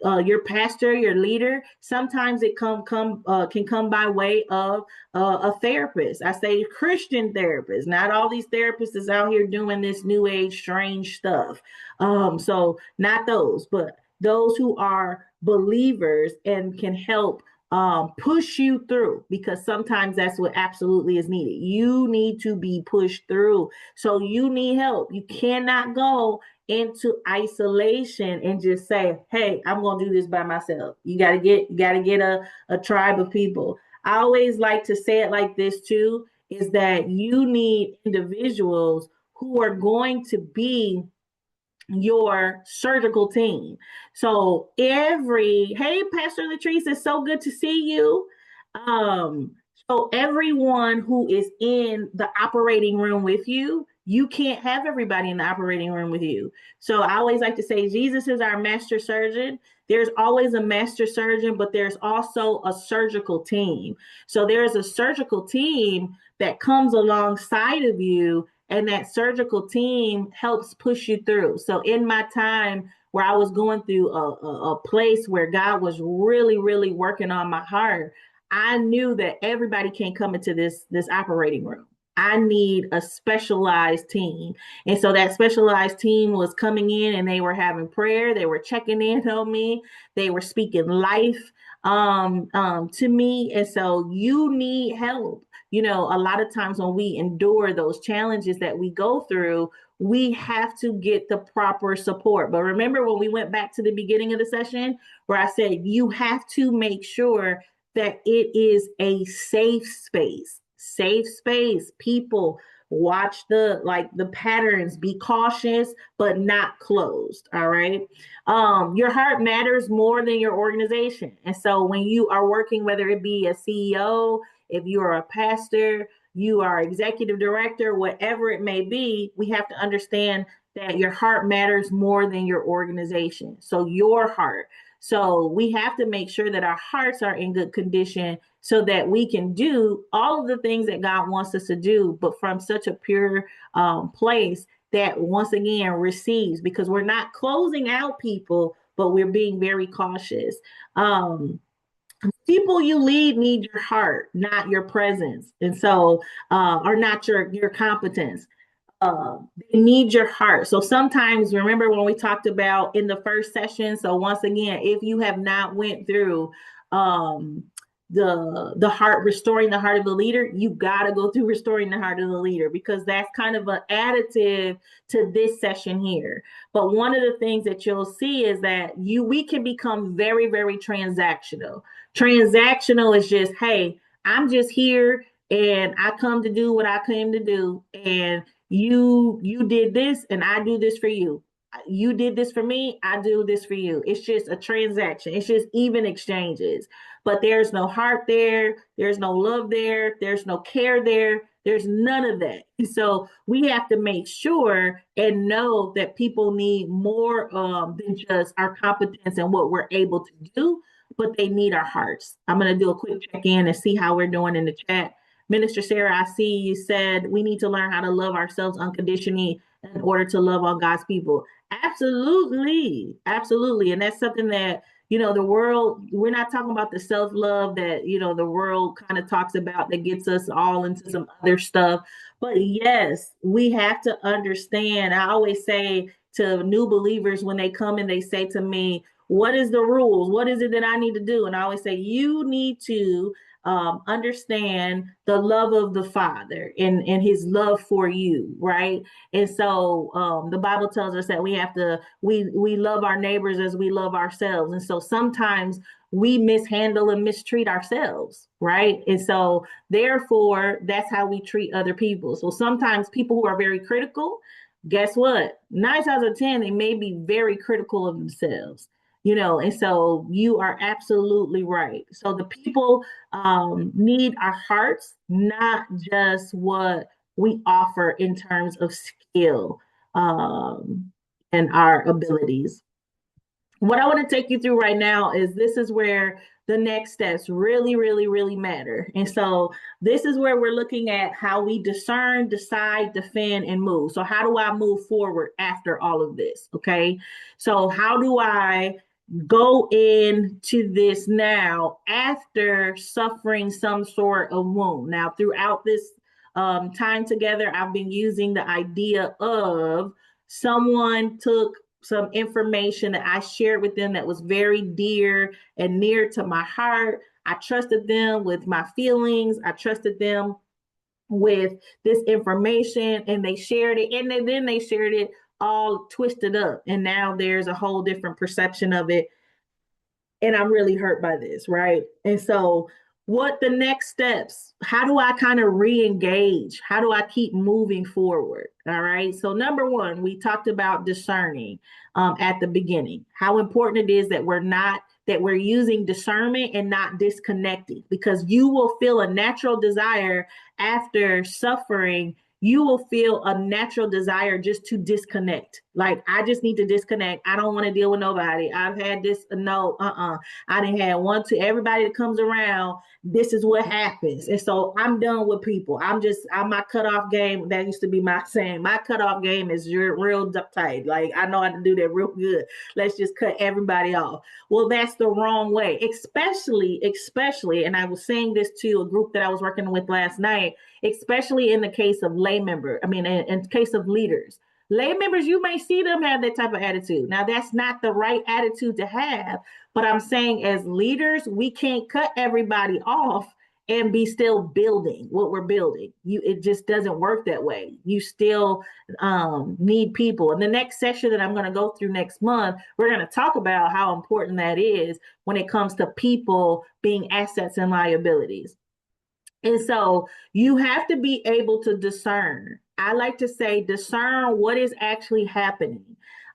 your pastor, your leader. Sometimes it can come by way of a therapist. I say Christian therapist. Not all these therapists is out here doing this new age strange stuff. So not those, but those who are believers and can help push you through, because sometimes that's what absolutely is needed. You need to be pushed through. So you need help. You cannot go into isolation and just say, hey, I'm going to do this by myself. You got to get a tribe of people. I always like to say it like this too, is that you need individuals who are going to be your surgical team. So hey, Pastor Latrice, it's so good to see you. So everyone who is in the operating room with you, you can't have everybody in the operating room with you. So I always like to say Jesus is our master surgeon. There's always a master surgeon, but there's also a surgical team. So there's a surgical team that comes alongside of you, and that surgical team helps push you through. So in my time where I was going through a place where God was really, really working on my heart, I knew that everybody can't come into this operating room. I need a specialized team. And so that specialized team was coming in and they were having prayer. They were checking in on me. They were speaking life to me. And so you need help. You know, a lot of times when we endure those challenges that we go through, we have to get the proper support. But remember when we went back to the beginning of the session where I said you have to make sure that it is a safe space. People watch the patterns, be cautious, but not closed. All right. Your heart matters more than your organization. And so when you are working, whether it be a CEO, if you are a pastor, you are executive director, whatever it may be, we have to understand that your heart matters more than your organization. So your heart. So we have to make sure that our hearts are in good condition so that we can do all of the things that God wants us to do, but from such a pure place that once again receives, because we're not closing out people, but we're being very cautious. People you lead need your heart, not your presence, and so or not your competence. They need your heart. So sometimes, remember when we talked about in the first session. So once again, if you have not went through um, the heart, restoring the heart of the leader, you got to go through restoring the heart of the leader, because that's kind of an additive to this session here. But one of the things that you'll see is that we can become very, very transactional. Transactional is just, hey, I'm just here and I come to do what I came to do, and you did this and I do this for you. You did this for me, I do this for you. It's just a transaction. It's just even exchanges. But there's no heart there, there's no love there, there's no care there, there's none of that. So we have to make sure and know that people need more than just our competence and what we're able to do, but they need our hearts. I'm going to do a quick check in and see how we're doing in the chat. Minister Sarah, I see you said we need to learn how to love ourselves unconditionally in order to love all God's people. Absolutely. Absolutely. And that's something that, the world, we're not talking about the self-love that, the world kind of talks about that gets us all into some other stuff. But yes, we have to understand. I always say to new believers when they come and they say to me, what is the rules? What is it that I need to do? And I always say, you need to understand the love of the Father and his love for you, right? And so the Bible tells us that we love our neighbors as we love ourselves. And so sometimes we mishandle and mistreat ourselves, right? And so therefore, that's how we treat other people. So sometimes people who are very critical, guess what? 9 times out of 10, they may be very critical of themselves. And so you are absolutely right. So the people need our hearts, not just what we offer in terms of skill and our abilities. What I want to take you through right now is this is where the next steps really, really, really matter. And so this is where we're looking at how we discern, decide, defend, and move. So how do I move forward after all of this? Okay. So how do I go into this now after suffering some sort of wound? Now, throughout this time together, I've been using the idea of someone took some information that I shared with them that was very dear and near to my heart. I trusted them with my feelings. I trusted them with this information, and they shared it, and then they shared it all twisted up, and now there's a whole different perception of it, and I'm really hurt by this, right? And so what the next steps? How do I kind of re-engage? How do I keep moving forward? All right. So number one, we talked about discerning at the beginning, how important it is that we're using discernment and not disconnecting, because you will feel a natural desire after suffering. You will feel a natural desire just to disconnect. Like, I just need to disconnect. I don't want to deal with nobody. I've had this. No, I didn't have one to everybody that comes around. This is what happens. And so I'm done with people. I'm my cutoff game. That used to be my saying. My cutoff game is real tight. Like, I know how to do that real good. Let's just cut everybody off. Well, that's the wrong way, especially, and I was saying this to a group that I was working with last night, especially in the case of in case of leaders. Lay members, you may see them have that type of attitude. Now, that's not the right attitude to have, but I'm saying as leaders, we can't cut everybody off and be still building what we're building. It just doesn't work that way. You still need people. And the next session that I'm going to go through next month, we're going to talk about how important that is when it comes to people being assets and liabilities. And so you have to be able to discern. I like to say, discern what is actually happening.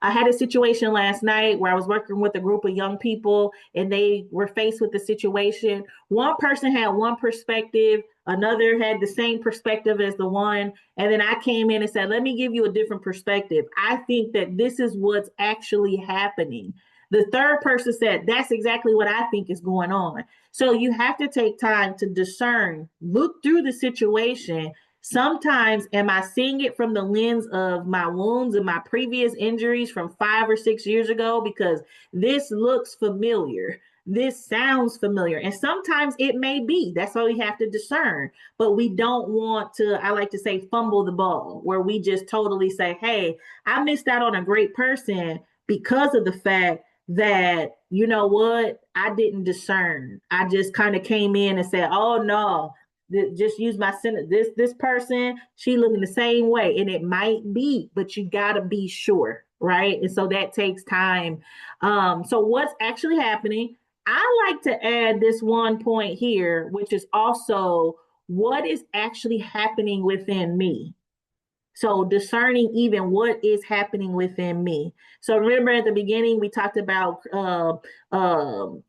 I had a situation last night where I was working with a group of young people and they were faced with the situation. One person had one perspective, another had the same perspective as the one. And then I came in and said, let me give you a different perspective. I think that this is what's actually happening. The third person said, that's exactly what I think is going on. So you have to take time to discern, look through the situation, Sometimes, am I seeing it from the lens of my wounds and my previous injuries from 5 or 6 years ago? Because this looks familiar. This sounds familiar. And sometimes it may be. That's why we have to discern. But we don't want to, I like to say, fumble the ball, where we just totally say, hey, I missed out on a great person because of the fact that, you know what, I didn't discern. I just kind of came in and said, oh no, just use my sentence. This person, she looking the same way, and it might be, but you gotta be sure, right? And so that takes time. So what's actually happening? I like to add this one point here, which is also what is actually happening within me. So discerning even what is happening within me. So remember at the beginning, we talked about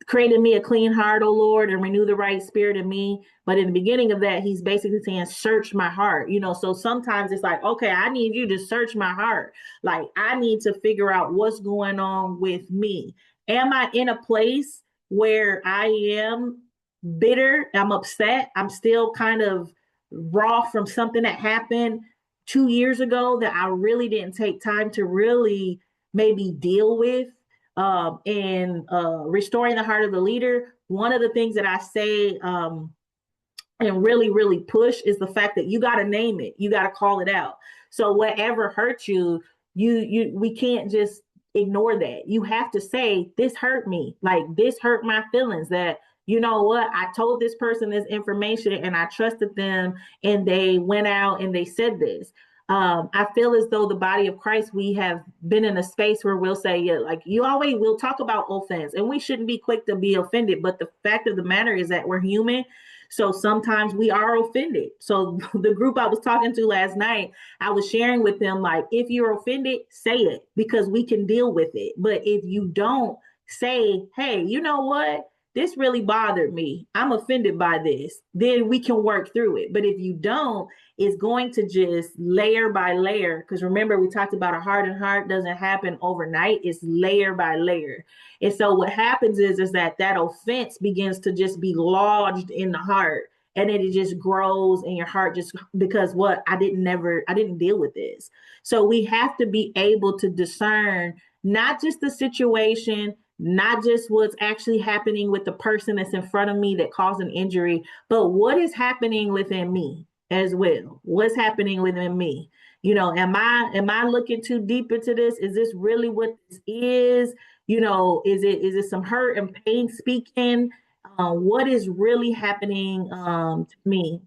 creating me a clean heart, oh Lord, and renew the right spirit in me. But in the beginning of that, he's basically saying, search my heart. So sometimes it's like, okay, I need you to search my heart. Like I need to figure out what's going on with me. Am I in a place where I am bitter? I'm upset. I'm still kind of raw from something that happened 2 years ago that I really didn't take time to really maybe deal with. And restoring the heart of the leader, one of the things that I say and really, really push is the fact that you got to name it, you got to call it out. So whatever hurt you, we can't just ignore that. You have to say, this hurt me, like this hurt my feelings, that you know what, I told this person this information and I trusted them and they went out and they said this. I feel as though the body of Christ, we have been in a space where we'll say, yeah, like you always will talk about offense, and we shouldn't be quick to be offended. But the fact of the matter is that we're human. So sometimes we are offended. So the group I was talking to last night, I was sharing with them, like, if you're offended, say it because we can deal with it. But if you don't, say, hey, you know what? This really bothered me. I'm offended by this. Then we can work through it. But if you don't, it's going to just layer by layer. Because remember, we talked about a hardened heart doesn't happen overnight. It's layer by layer. And so what happens is that offense begins to just be lodged in the heart. And then it just grows in your heart just because what I didn't deal with this. So we have to be able to discern not just the situation, not just what's actually happening with the person that's in front of me that caused an injury, but what is happening within me as well. What's happening within me? Am I looking too deep into this? Is this really what this is? Is it some hurt and pain speaking? What is really happening to me?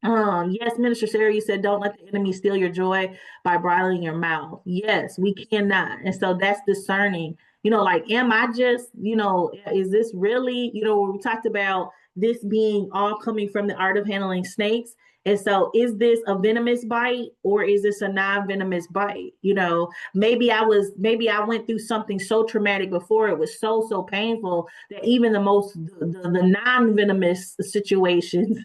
Yes, Minister Sarah, you said don't let the enemy steal your joy by bridling your mouth. Yes, we cannot. And so that's discerning. Like, am I just, is this really, we talked about this being all coming from the art of handling snakes. And so is this a venomous bite or is this a non-venomous bite? Maybe I went through something so traumatic before, it was so painful that even the non-venomous situations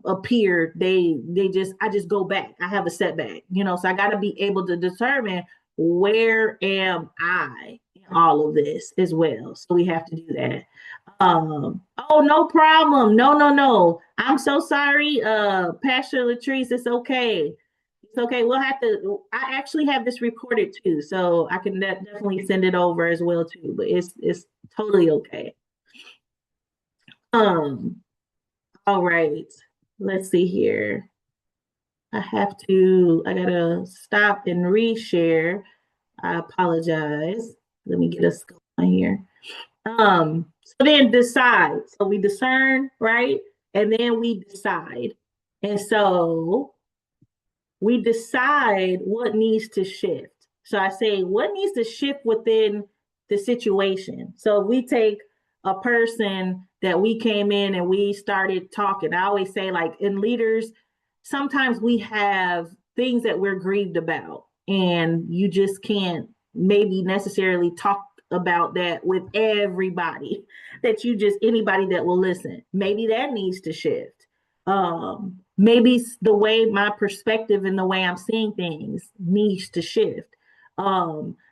appear, I just go back. I have a setback, so I got to be able to determine where am I in all of this as well. So we have to do that. Oh, no problem. No. I'm so sorry, Pastor Latrice. It's okay. It's okay. We'll have to. I actually have this recorded too, so I can definitely send it over as well too. But it's totally okay. Um. All right. Let's see here. I gotta stop and reshare. I apologize. Let me get us going here. So then decide. So we discern, right? And then we decide. And so we decide what needs to shift. So I say, what needs to shift within the situation? So if we take a person that we came in and we started talking, I always say, like, in leaders, sometimes we have things that we're grieved about, and you just can't maybe necessarily talk about that with everybody, that you just anybody that will listen. Maybe that needs to shift. Maybe the way my perspective and the way I'm seeing things needs to shift.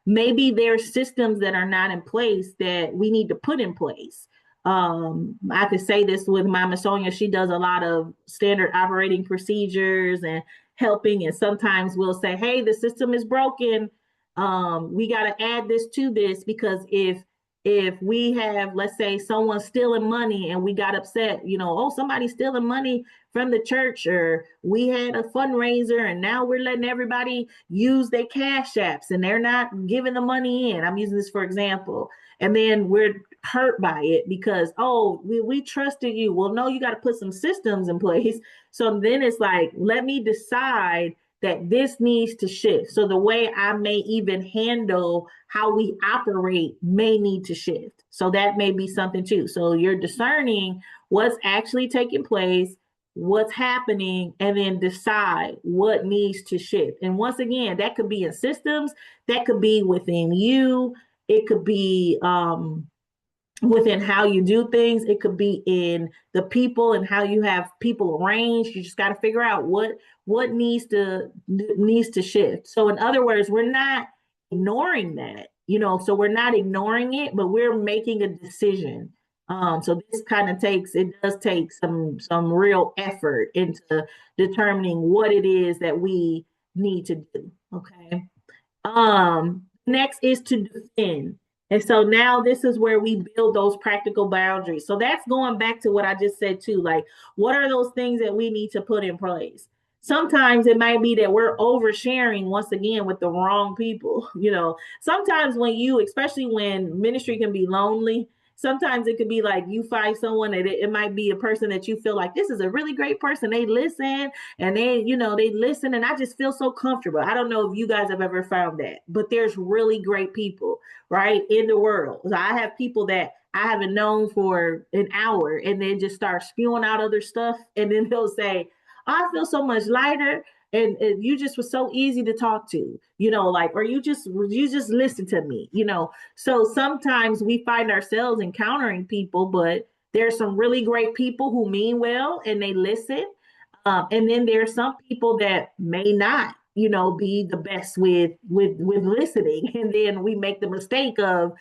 Maybe there's systems that are not in place that we need to put in place. I could say this with Mama Sonia. She does a lot of standard operating procedures and helping. And sometimes we'll say, hey, the system is broken. We got to add this to this because if we have, let's say, someone stealing money and we got upset, oh, somebody's stealing money from the church, or we had a fundraiser and now we're letting everybody use their cash apps and they're not giving the money in. I'm using this for example. And then we're hurt by it because, oh, we trusted you. Well, no, you got to put some systems in place. So then it's like, let me decide that this needs to shift. So the way I may even handle how we operate may need to shift. So that may be something too. So you're discerning what's actually taking place, what's happening, and then decide what needs to shift. And once again, that could be in systems, that could be within you, it could be within how you do things, it could be in the people and how you have people arranged. You just got to figure out what needs to shift. So in other words, we're not ignoring that, so we're not ignoring it, but we're making a decision. So this kind of does take some real effort into determining what it is that we need to do. Okay. Next is to defend. And so now this is where we build those practical boundaries. So that's going back to what I just said too. Like, what are those things that we need to put in place? Sometimes it might be that we're oversharing once again with the wrong people. Sometimes especially when ministry can be lonely, sometimes it could be like you find someone that it might be a person that you feel like this is a really great person. They listen and they listen and I just feel so comfortable. I don't know if you guys have ever found that, but there's really great people, right, in the world. So I have people that I haven't known for an hour and then just start spewing out other stuff. And then they'll say, I feel so much lighter. And you just was so easy to talk to, or you just listen to me, So sometimes we find ourselves encountering people, but there's some really great people who mean well and they listen. And then there's some people that may not, be the best with listening. And then we make the mistake of,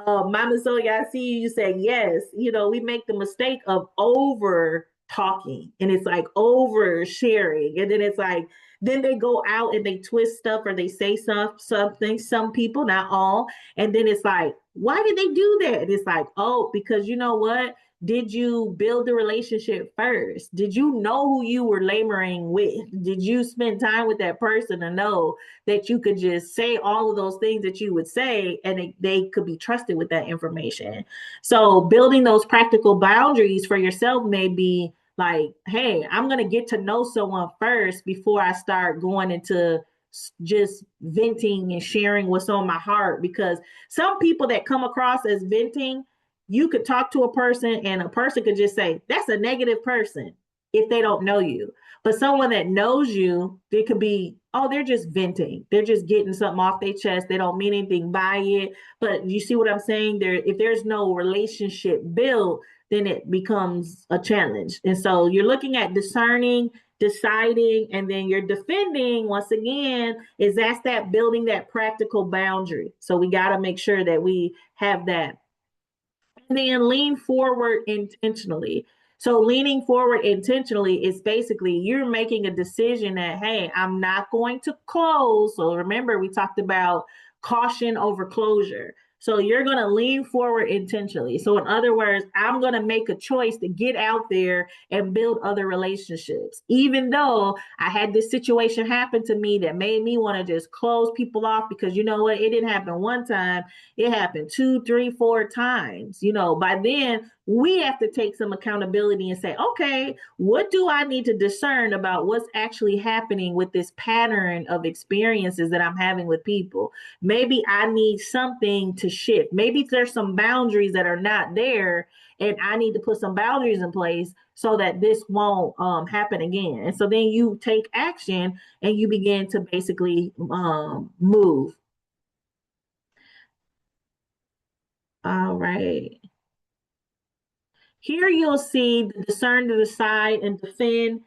Mama Sonia, I see you say yes. We make the mistake of over talking and it's like over sharing. And then it's like, then they go out and they twist stuff or they say something, some people, not all. And then it's like, why did they do that? And it's like, oh, because you know what? Did you build the relationship first? Did you know who you were laboring with? Did you spend time with that person to know that you could just say all of those things that you would say and they could be trusted with that information? So building those practical boundaries for yourself may be like, hey, I'm going to get to know someone first before I start going into just venting and sharing what's on my heart. Because some people that come across as venting, you could talk to a person and a person could just say, that's a negative person if they don't know you. But someone that knows you, it could be, oh, they're just venting. They're just getting something off their chest. They don't mean anything by it. But you see what I'm saying? If there's no relationship built, then it becomes a challenge. And so you're looking at discerning, deciding, and then you're defending. Once again, that's that building that practical boundary. So we got to make sure that we have that. And then lean forward intentionally. So leaning forward intentionally is basically you're making a decision that, hey, I'm not going to close. So remember, we talked about caution over closure. So you're going to lean forward intentionally. So in other words, I'm going to make a choice to get out there and build other relationships. Even though I had this situation happen to me that made me want to just close people off because you know what? It didn't happen one time. It happened 2, 3, 4 times. By then we have to take some accountability and say, okay, what do I need to discern about what's actually happening with this pattern of experiences that I'm having with people? Maybe I need something to shift. Maybe there's some boundaries that are not there and I need to put some boundaries in place so that this won't happen again. And so then you take action and you begin to basically move. All right. Here you'll see the discern, to decide, and defend.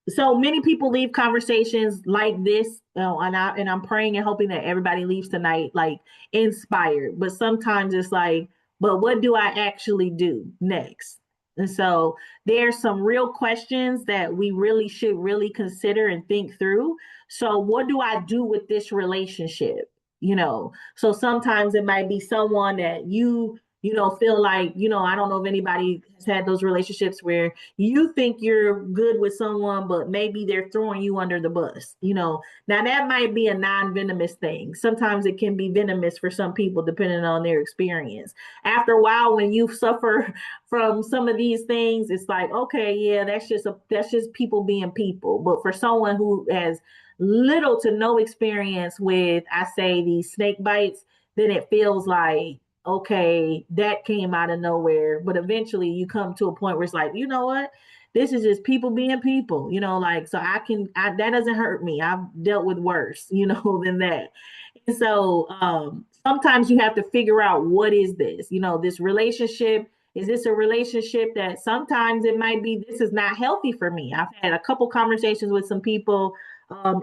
So many people leave conversations like this, and I'm praying and hoping that everybody leaves tonight like inspired. But sometimes it's like, but what do I actually do next? And so there's some real questions that we really should really consider and think through. So what do I do with this relationship? So sometimes it might be someone that feel like, I don't know if anybody has had those relationships where you think you're good with someone, but maybe they're throwing you under the bus. Now that might be a non-venomous thing. Sometimes it can be venomous for some people, depending on their experience. After a while, when you suffer from some of these things, it's like, okay, yeah, that's just people being people. But for someone who has little to no experience with, I say, these snake bites, then it feels like, okay, that came out of nowhere. But eventually you come to a point where it's like, you know what? This is just people being people, like, so that doesn't hurt me. I've dealt with worse, than that. And so sometimes you have to figure out, what is this? This relationship, is this a relationship that sometimes it might be, this is not healthy for me? I've had a couple conversations with some people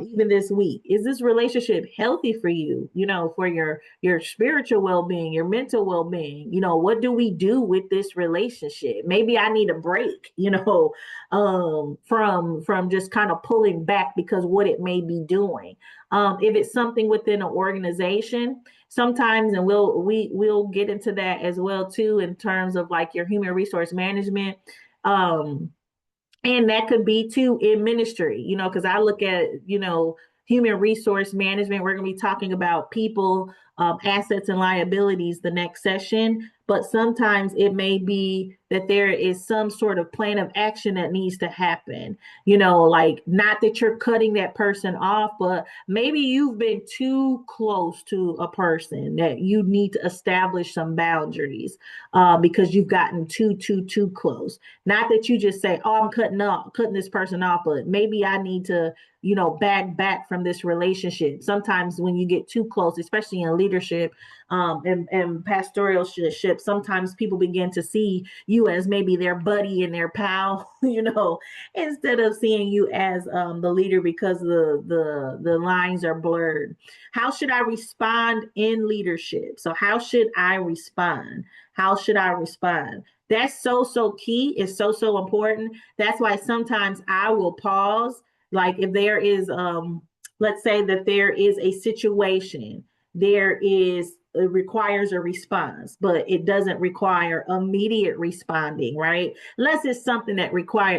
even this week. Is this relationship healthy for you, for your spiritual well-being, your mental well-being? What do we do with this relationship? Maybe I need a break, from just kind of pulling back because what it may be doing. If it's something within an organization, sometimes, and we'll get into that as well too, in terms of like your human resource management. And that could be too in ministry, because I look at, human resource management. We're going to be talking about people, assets, and liabilities the next session. But sometimes it may be that there is some sort of plan of action that needs to happen. Like, not that you're cutting that person off, but maybe you've been too close to a person that you need to establish some boundaries because you've gotten too close. Not that you just say, "Oh, I'm cutting this person off," but maybe I need to, back from this relationship. Sometimes when you get too close, especially in leadership and pastoralship, sometimes people begin to see you as maybe their buddy and their pal, instead of seeing you as the leader, because the lines are blurred. How should I respond in leadership? So how should I respond? How should I respond? That's so key. It's so important. That's why sometimes I will pause. Like, if there is, let's say that there is a situation, it requires a response, but it doesn't require immediate responding, right? Unless it's something that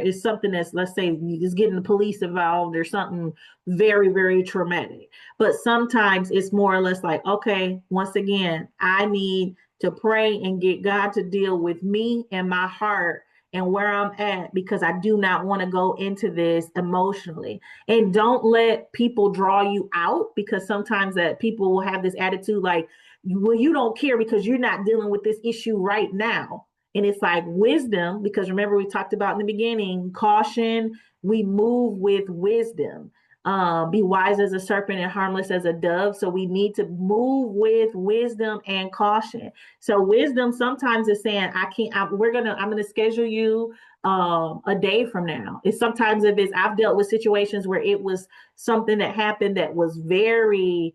is something that's, let's say, just getting the police involved or something very, very traumatic. But sometimes it's more or less like, okay, once again, I need to pray and get God to deal with me and my heart and where I'm at, because I do not want to go into this emotionally. And don't let people draw you out, because sometimes that people will have this attitude like, well, you don't care because you're not dealing with this issue right now. And it's like wisdom, because remember, we talked about in the beginning, caution, we move with wisdom. Be wise as a serpent and harmless as a dove. So we need to move with wisdom and caution. So wisdom sometimes is saying, I'm going to schedule you a day from now. It's sometimes, I've dealt with situations where it was something that happened that was very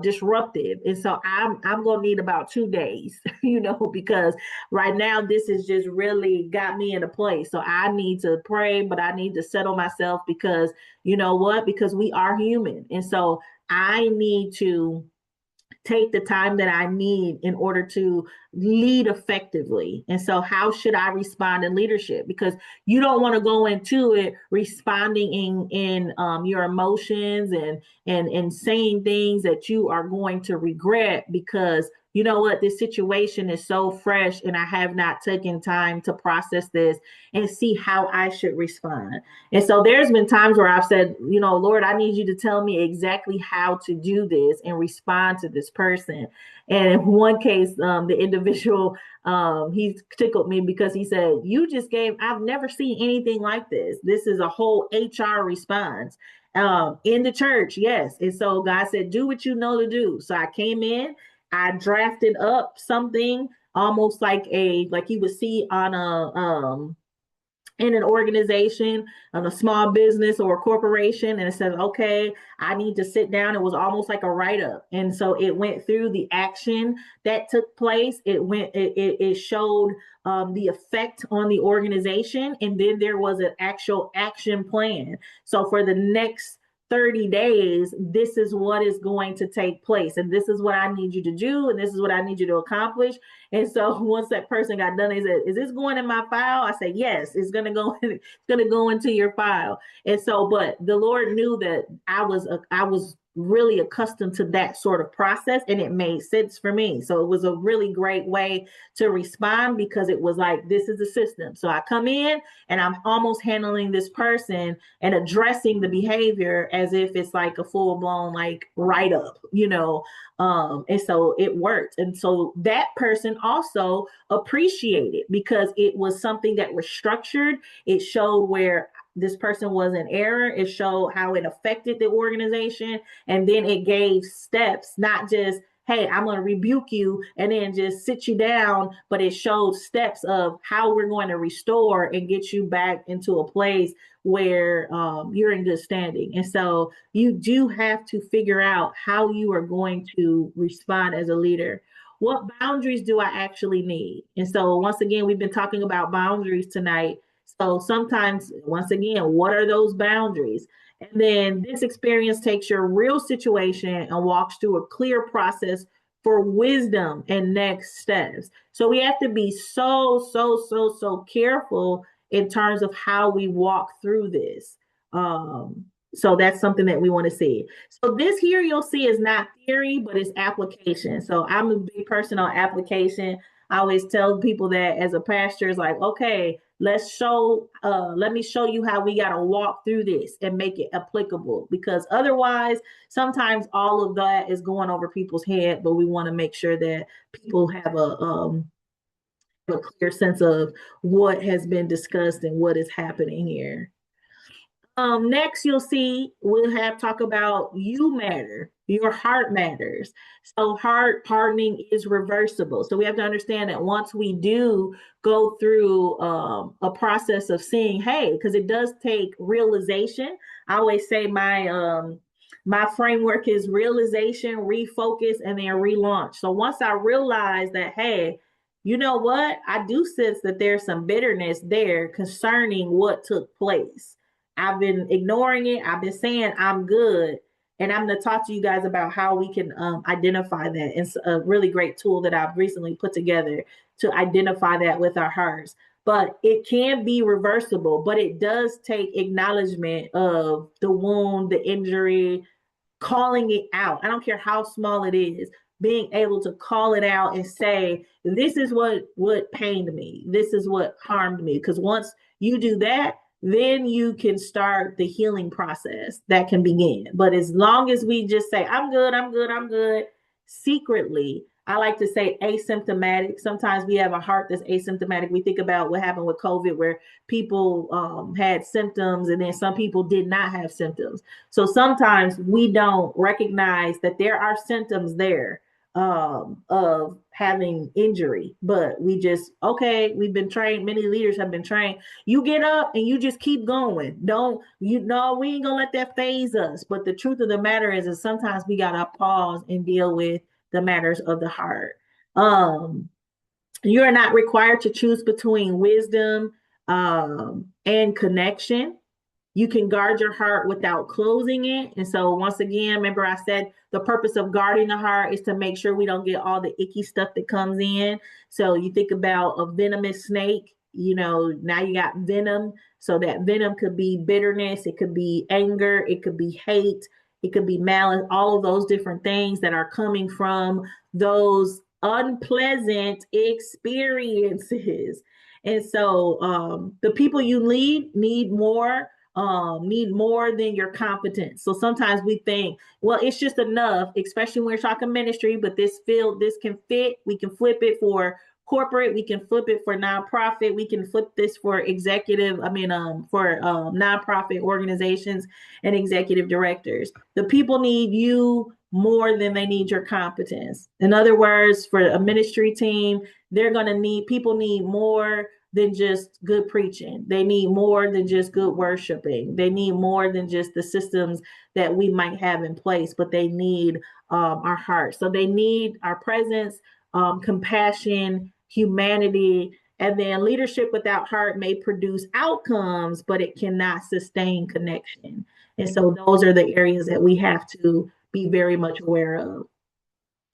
disruptive, and so I'm gonna need about 2 days, because right now this has just really got me in a place. So I need to pray, but I need to settle myself, because you know what? Because we are human, and so I need to take the time that I need in order to lead effectively. And so how should I respond in leadership? Because you don't want to go into it responding in your emotions and saying things that you are going to regret, because you know what, this situation is so fresh and I have not taken time to process this and see how I should respond. And so there's been times where I've said, Lord, I need you to tell me exactly how to do this and respond to this person. And in one case, the individual, he tickled me because he said, I've never seen anything like this. This is a whole HR response in the church. Yes. And so God said, do what you know to do. So I came in, I drafted up something almost like you would see on in an organization, on a small business or a corporation, and it says, okay, I need to sit down. It was almost like a write-up. And so it went through the action that took place. It showed the effect on the organization. And then there was an actual action plan. So for the next 30 days, this is what is going to take place. And this is what I need you to do. And this is what I need you to accomplish. And so once that person got done, they said, is this going in my file? I said, yes, it's going to go, it's going to go into your file. And so, but the Lord knew that I was really accustomed to that sort of process, and it made sense for me. So it was a really great way to respond, because it was like, this is the system. So I come in and I'm almost handling this person and addressing the behavior as if it's like a full blown like write up, and so it worked. And so that person also appreciated, because it was something that was structured. It showed where this person was in error. It showed how it affected the organization. And then it gave steps, not just, hey, I'm going to rebuke you and then just sit you down, but it showed steps of how we're going to restore and get you back into a place where you're in good standing. And so you do have to figure out how you are going to respond as a leader. What boundaries do I actually need? And so once again, we've been talking about boundaries tonight. So sometimes, once again, what are those boundaries? And then this experience takes your real situation and walks through a clear process for wisdom and next steps. So we have to be so careful in terms of how we walk through this. So that's something that we want to see. So this here you'll see is not theory, but it's application. So I'm a big person on application. I always tell people that as a pastor, is like, okay, let me show you how we got to walk through this and make it applicable, because otherwise sometimes all of that is going over people's head, but we want to make sure that people have a clear sense of what has been discussed and what is happening here. Next, you'll see we'll talk about you matter. Your heart matters. So heart hardening is reversible. So we have to understand that once we do go through a process of seeing, hey, because it does take realization. I always say my framework is realization, refocus, and then relaunch. So once I realize that, hey, you know what? I do sense that there's some bitterness there concerning what took place. I've been ignoring it. I've been saying I'm good. And I'm going to talk to you guys about how we can identify that. It's a really great tool that I've recently put together to identify that with our hearts. But it can be reversible, but it does take acknowledgement of the wound, the injury, calling it out. I don't care how small it is, being able to call it out and say, this is what pained me. This is what harmed me. Because once you do that, then you can start the healing process that can begin. But as long as we just say, I'm good, secretly, I like to say asymptomatic. Sometimes we have a heart that's asymptomatic. We think about what happened with COVID, where people had symptoms and then some people did not have symptoms. So sometimes we don't recognize that there are symptoms there of having injury, but we've been trained. Many leaders have been trained. You get up and you just keep going. We ain't gonna let that phase us. But the truth of the matter is sometimes we gotta pause and deal with the matters of the heart. You are not required to choose between wisdom and connection. You can guard your heart without closing it. And so once again, remember I said the purpose of guarding the heart is to make sure we don't get all the icky stuff that comes in. So you think about a venomous snake, now you got venom. So that venom could be bitterness, it could be anger, it could be hate, it could be malice, all of those different things that are coming from those unpleasant experiences. And so the people you lead need more than your competence. So sometimes we think, well, it's just enough, especially when we're talking ministry, but this can fit. We can flip it for corporate. We can flip it for nonprofit. We can flip this for nonprofit organizations and executive directors. The people need you more than they need your competence. In other words, for a ministry team, people need more than just good preaching. They need more than just good worshiping. They need more than just the systems that we might have in place, but they need our heart. So they need our presence, compassion, humanity, and then leadership without heart may produce outcomes, but it cannot sustain connection. And so those are the areas that we have to be very much aware of.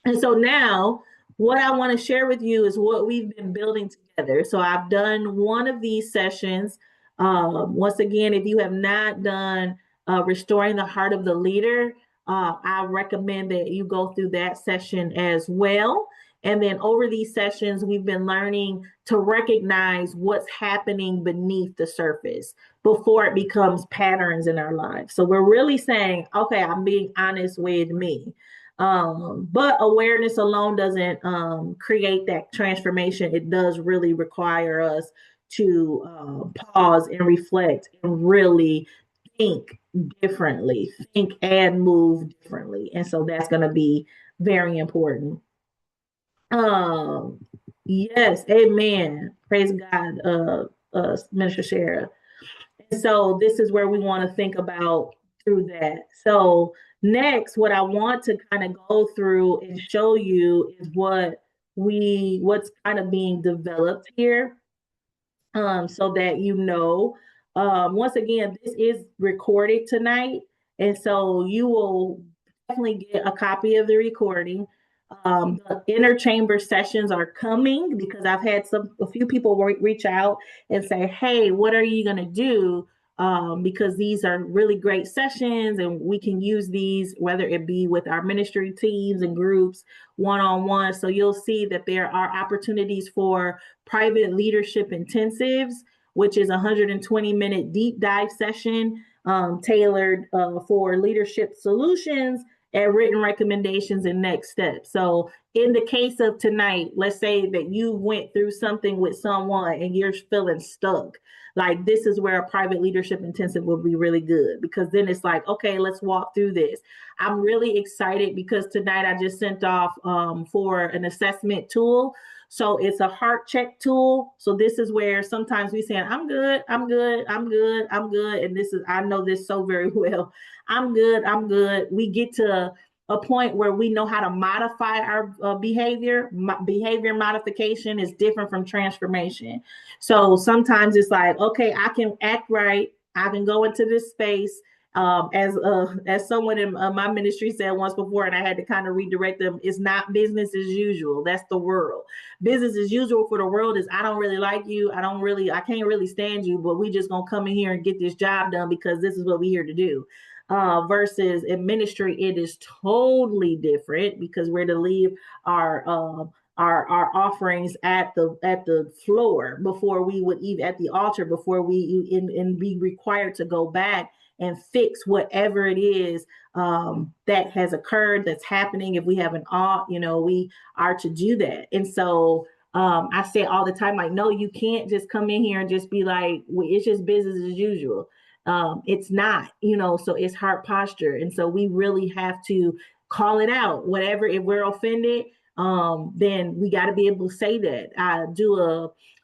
And so now, what I want to share with you is what we've been building together. So I've done one of these sessions. Once again, if you have not done Restoring the Heart of the Leader, I recommend that you go through that session as well. And then over these sessions, we've been learning to recognize what's happening beneath the surface before it becomes patterns in our lives. So we're really saying, okay, I'm being honest with me. But awareness alone doesn't create that transformation. It does really require us to pause and reflect and really think differently, think and move differently. And so that's going to be very important. Um, yes, amen. Praise God, Minister Shara. And so this is where we want to think about through that. So next, what I want to kind of go through and show you is what's kind of being developed here, so that you know. Once again, this is recorded tonight, and so you will definitely get a copy of the recording. The inner chamber sessions are coming because I've had a few people reach out and say, "Hey, what are you going to do?" Because these are really great sessions, and we can use these whether it be with our ministry teams and groups, one-on-one. So you'll see that there are opportunities for private leadership intensives, which is a 120-minute deep dive session tailored for leadership solutions and written recommendations and next steps. So in the case of tonight, let's say that you went through something with someone and you're feeling stuck. Like this is where a private leadership intensive will be really good, because then it's like, okay, let's walk through this. I'm really excited because tonight I just sent off for an assessment tool. So it's a heart check tool. So this is where sometimes we saying, I'm good, I'm good, I'm good, I'm good. And this is, I know this so very well. I'm good, I'm good. We get to a point where we know how to modify our behavior. Behavior modification is different from transformation. So sometimes it's like, okay, I can act right. I can go into this space. As someone in my ministry said once before, and I had to kind of redirect them, it's not business as usual. That's the world. Business as usual for the world is I don't really like you. I can't really stand you, but we just gonna come in here and get this job done because this is what we're here to do. Versus in ministry, it is totally different because we're to leave our offerings at the floor before we would even at the altar before we and be required to go back and fix whatever it is that has occurred, that's happening. If we have an ought, we are to do that. And so I say all the time, like, no, you can't just come in here and just be like, well, it's just business as usual. It's not, so it's heart posture. And so we really have to call it out. Whatever, if we're offended, then we got to be able to say that. I do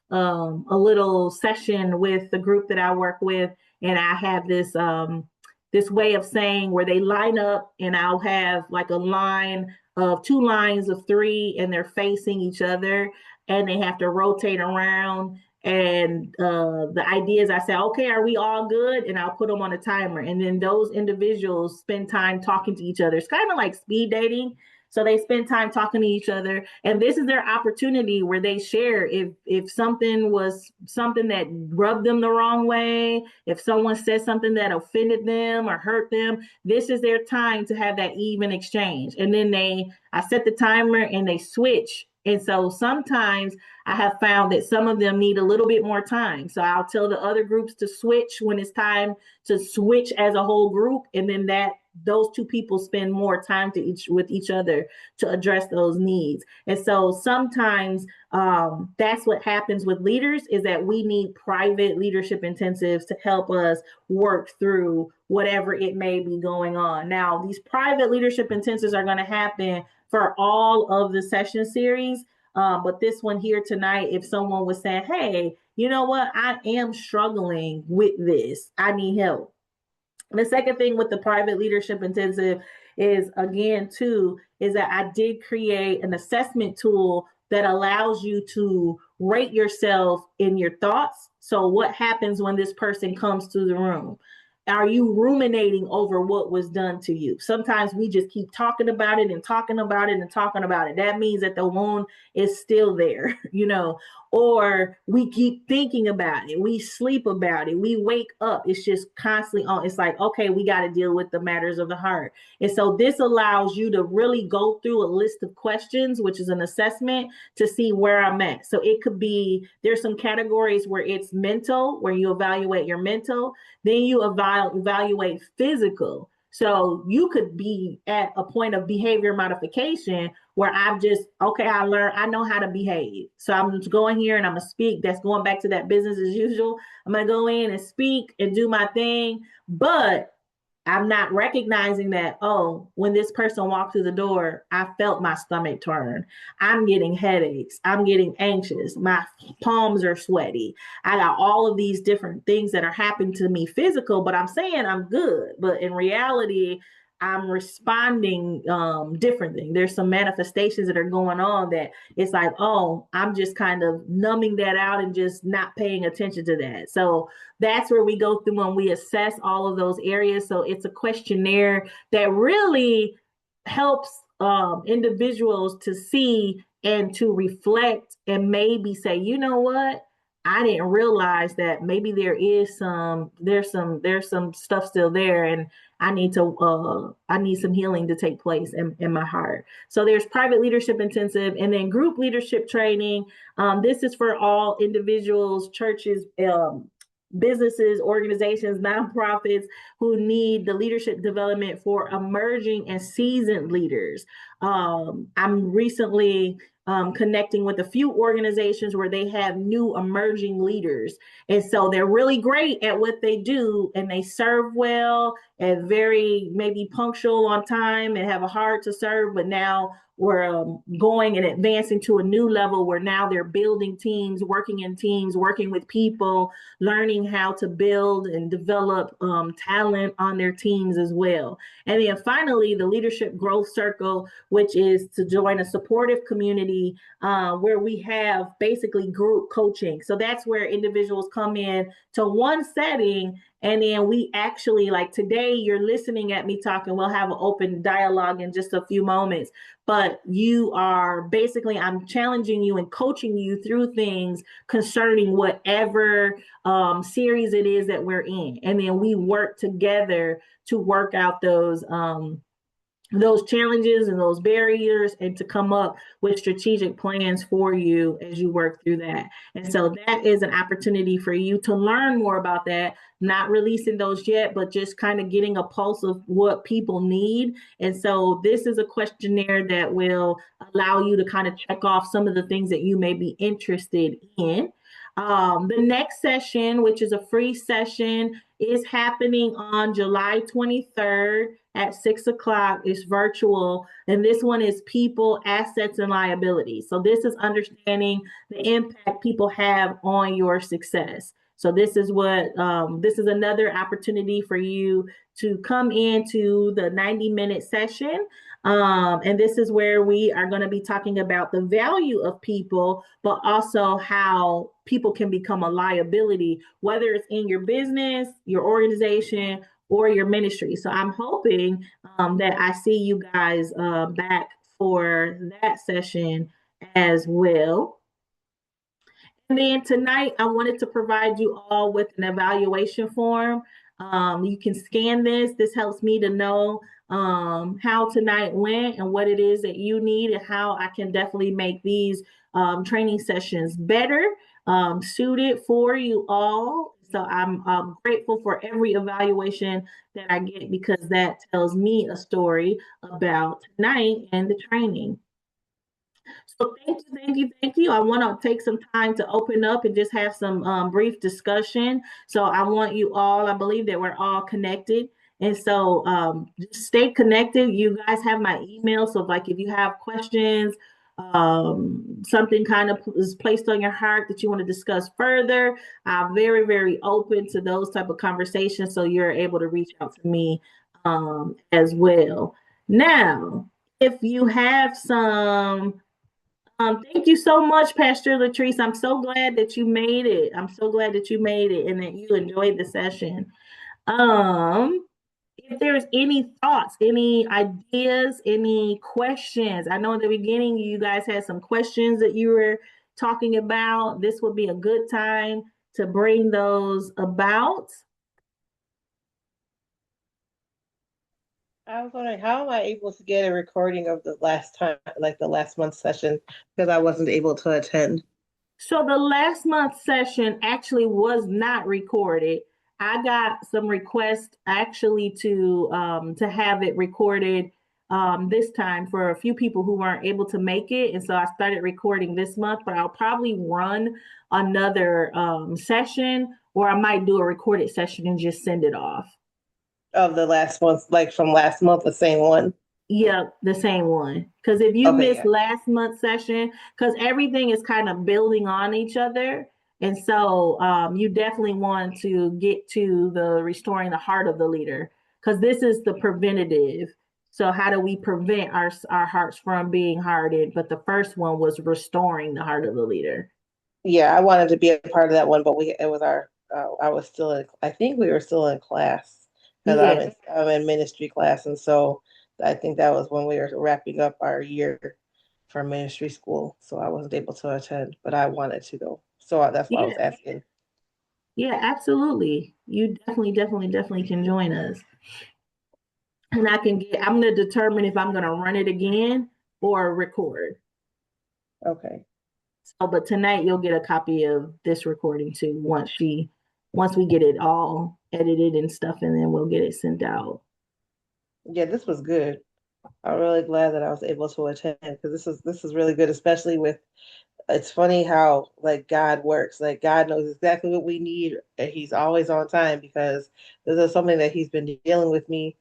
a little session with the group that I work with, and I have this way of saying where they line up, and I'll have like a line of 2 lines of 3, and they're facing each other, and they have to rotate around. And the idea is I say, okay, are we all good? And I'll put them on a timer. And then those individuals spend time talking to each other. It's kind of like speed dating. So they spend time talking to each other. And this is their opportunity where they share if something was something that rubbed them the wrong way, if someone said something that offended them or hurt them, this is their time to have that even exchange. And then I set the timer and they switch. And so sometimes I have found that some of them need a little bit more time. So I'll tell the other groups to switch when it's time to switch as a whole group. And then those 2 people spend more time with each other to address those needs. And so sometimes that's what happens with leaders, is that we need private leadership intensives to help us work through whatever it may be going on. Now, these private leadership intensives are going to happen for all of the session series. But this one here tonight, if someone was saying, hey, you know what, I am struggling with this. I need help. The second thing with the private leadership intensive is, again, too, is that I did create an assessment tool that allows you to rate yourself in your thoughts. So what happens when this person comes to the room? Are you ruminating over what was done to you? Sometimes we just keep talking about it and talking about it and talking about it. That means that the wound is still there, or we keep thinking about it. We sleep about it. We wake up. It's just constantly on. It's like, okay, we got to deal with the matters of the heart. And so this allows you to really go through a list of questions, which is an assessment to see where I'm at. So it could be, there's some categories where it's mental, where you evaluate your mental, then you evaluate physical. So you could be at a point of behavior modification where I've just, okay, I know how to behave. So I'm just going here and I'm going to speak. That's going back to that business as usual. I'm going to go in and speak and do my thing. But I'm not recognizing that, oh, when this person walked through the door, I felt my stomach turn. I'm getting headaches. I'm getting anxious. My palms are sweaty. I got all of these different things that are happening to me physical, but I'm saying I'm good. But in reality, I'm responding differently. There's some manifestations that are going on that it's like, oh, I'm just kind of numbing that out and just not paying attention to that. So that's where we go through and we assess all of those areas. So it's a questionnaire that really helps individuals to see and to reflect and maybe say, you know what? I didn't realize that maybe there's some stuff still there, and I need some healing to take place in my heart. So there's private leadership intensive, and then group leadership training. This is for all individuals, churches, businesses, organizations, nonprofits who need the leadership development for emerging and seasoned leaders. I'm recently connecting with a few organizations where they have new emerging leaders. And so they're really great at what they do, and they serve well and very maybe punctual on time and have a heart to serve. But now we're going and advancing to a new level where now they're building teams, working in teams, working with people, learning how to build and develop talent on their teams as well. And then finally, the Leadership Growth Circle, which is to join a supportive community where we have basically group coaching. So that's where individuals come in to one setting, and then we actually, like today, you're listening at me talking. We'll have an open dialogue in just a few moments. But you are basically, I'm challenging you and coaching you through things concerning whatever series it is that we're in. And then we work together to work out those challenges and those barriers, and to come up with strategic plans for you as you work through that. And so that is an opportunity for you to learn more about that, not releasing those yet, but just kind of getting a pulse of what people need. And so this is a questionnaire that will allow you to kind of check off some of the things that you may be interested in. The next session, which is a free session, is happening on July 23rd at 6 o'clock. It's virtual. And this one is people, assets, and liabilities. So this is understanding the impact people have on your success. So this is another opportunity for you to come into the 90-minute session. And this is where we are going to be talking about the value of people, but also how people can become a liability, whether it's in your business, your organization, or your ministry. So I'm hoping that I see you guys back for that session as well. And then tonight, I wanted to provide you all with an evaluation form. You can scan this. This helps me to know how tonight went and what it is that you need, and how I can definitely make these training sessions better, suited for you all. So I'm grateful for every evaluation that I get, because that tells me a story about tonight and the training. So thank you. I want to take some time to open up and just have some brief discussion. So I want you all, I believe that we're all connected. And so just stay connected. You guys have my email. So like if you have questions, something kind of is placed on your heart that you want to discuss further, I'm very, very open to those type of conversations. So you're able to reach out to me as well. Now, if you have some, thank you so much, Pastor Latrice. I'm so glad that you made it. I'm so glad that you made it and that you enjoyed the session. Um, if there's any thoughts, any ideas, any questions, I know in the beginning you guys had some questions that you were talking about. This would be a good time to bring those about. I was wondering, how am I able to get a recording of the last time, like the last month's session, because I wasn't able to attend? So the last month's session actually was not recorded. I got some requests actually to have it recorded this time for a few people who weren't able to make it, and so I started recording this month. But I'll probably run another session, or I might do a recorded session and just send it off. Of the last one, like from last month, the same one. Yeah, the same one. Because if you Okay, miss yeah. last month's session, because everything is kind of building on each other. And so you definitely want to get to the restoring the heart of the leader, because this is the preventative. So how do we prevent our hearts from being hardened? But the first one was restoring the heart of the leader. Yeah, I wanted to be a part of that one, but it was I was still I think we were still in class because Yeah, I'm in ministry class, and so I think that was when we were wrapping up our year for ministry school, so I wasn't able to attend, but I wanted to though, so that's why I was yeah, asking. yeah, absolutely. You definitely, definitely, definitely can join us. And I'm going to determine if I'm going to run it again or record. Okay. So, but tonight you'll get a copy of this recording too once we get it all edited and stuff, and then we'll get it sent out. Yeah, this was good. I'm really glad that I was able to attend because this is really good, especially with it's funny how like God works. Like God knows exactly what we need and he's always on time because this is something that he's been dealing with me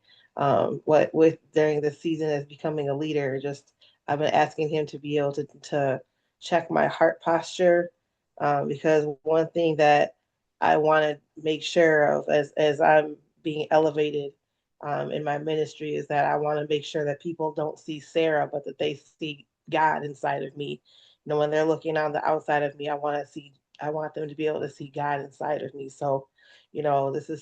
what with during this season as becoming a leader. Just I've been asking him to be able to check my heart posture because one thing that I want to make sure of as I'm being elevated in my ministry is that I want to make sure that people don't see Sarah, but that they see God inside of me. You know, when they're looking on the outside of me, I want them to be able to see God inside of me. So, this is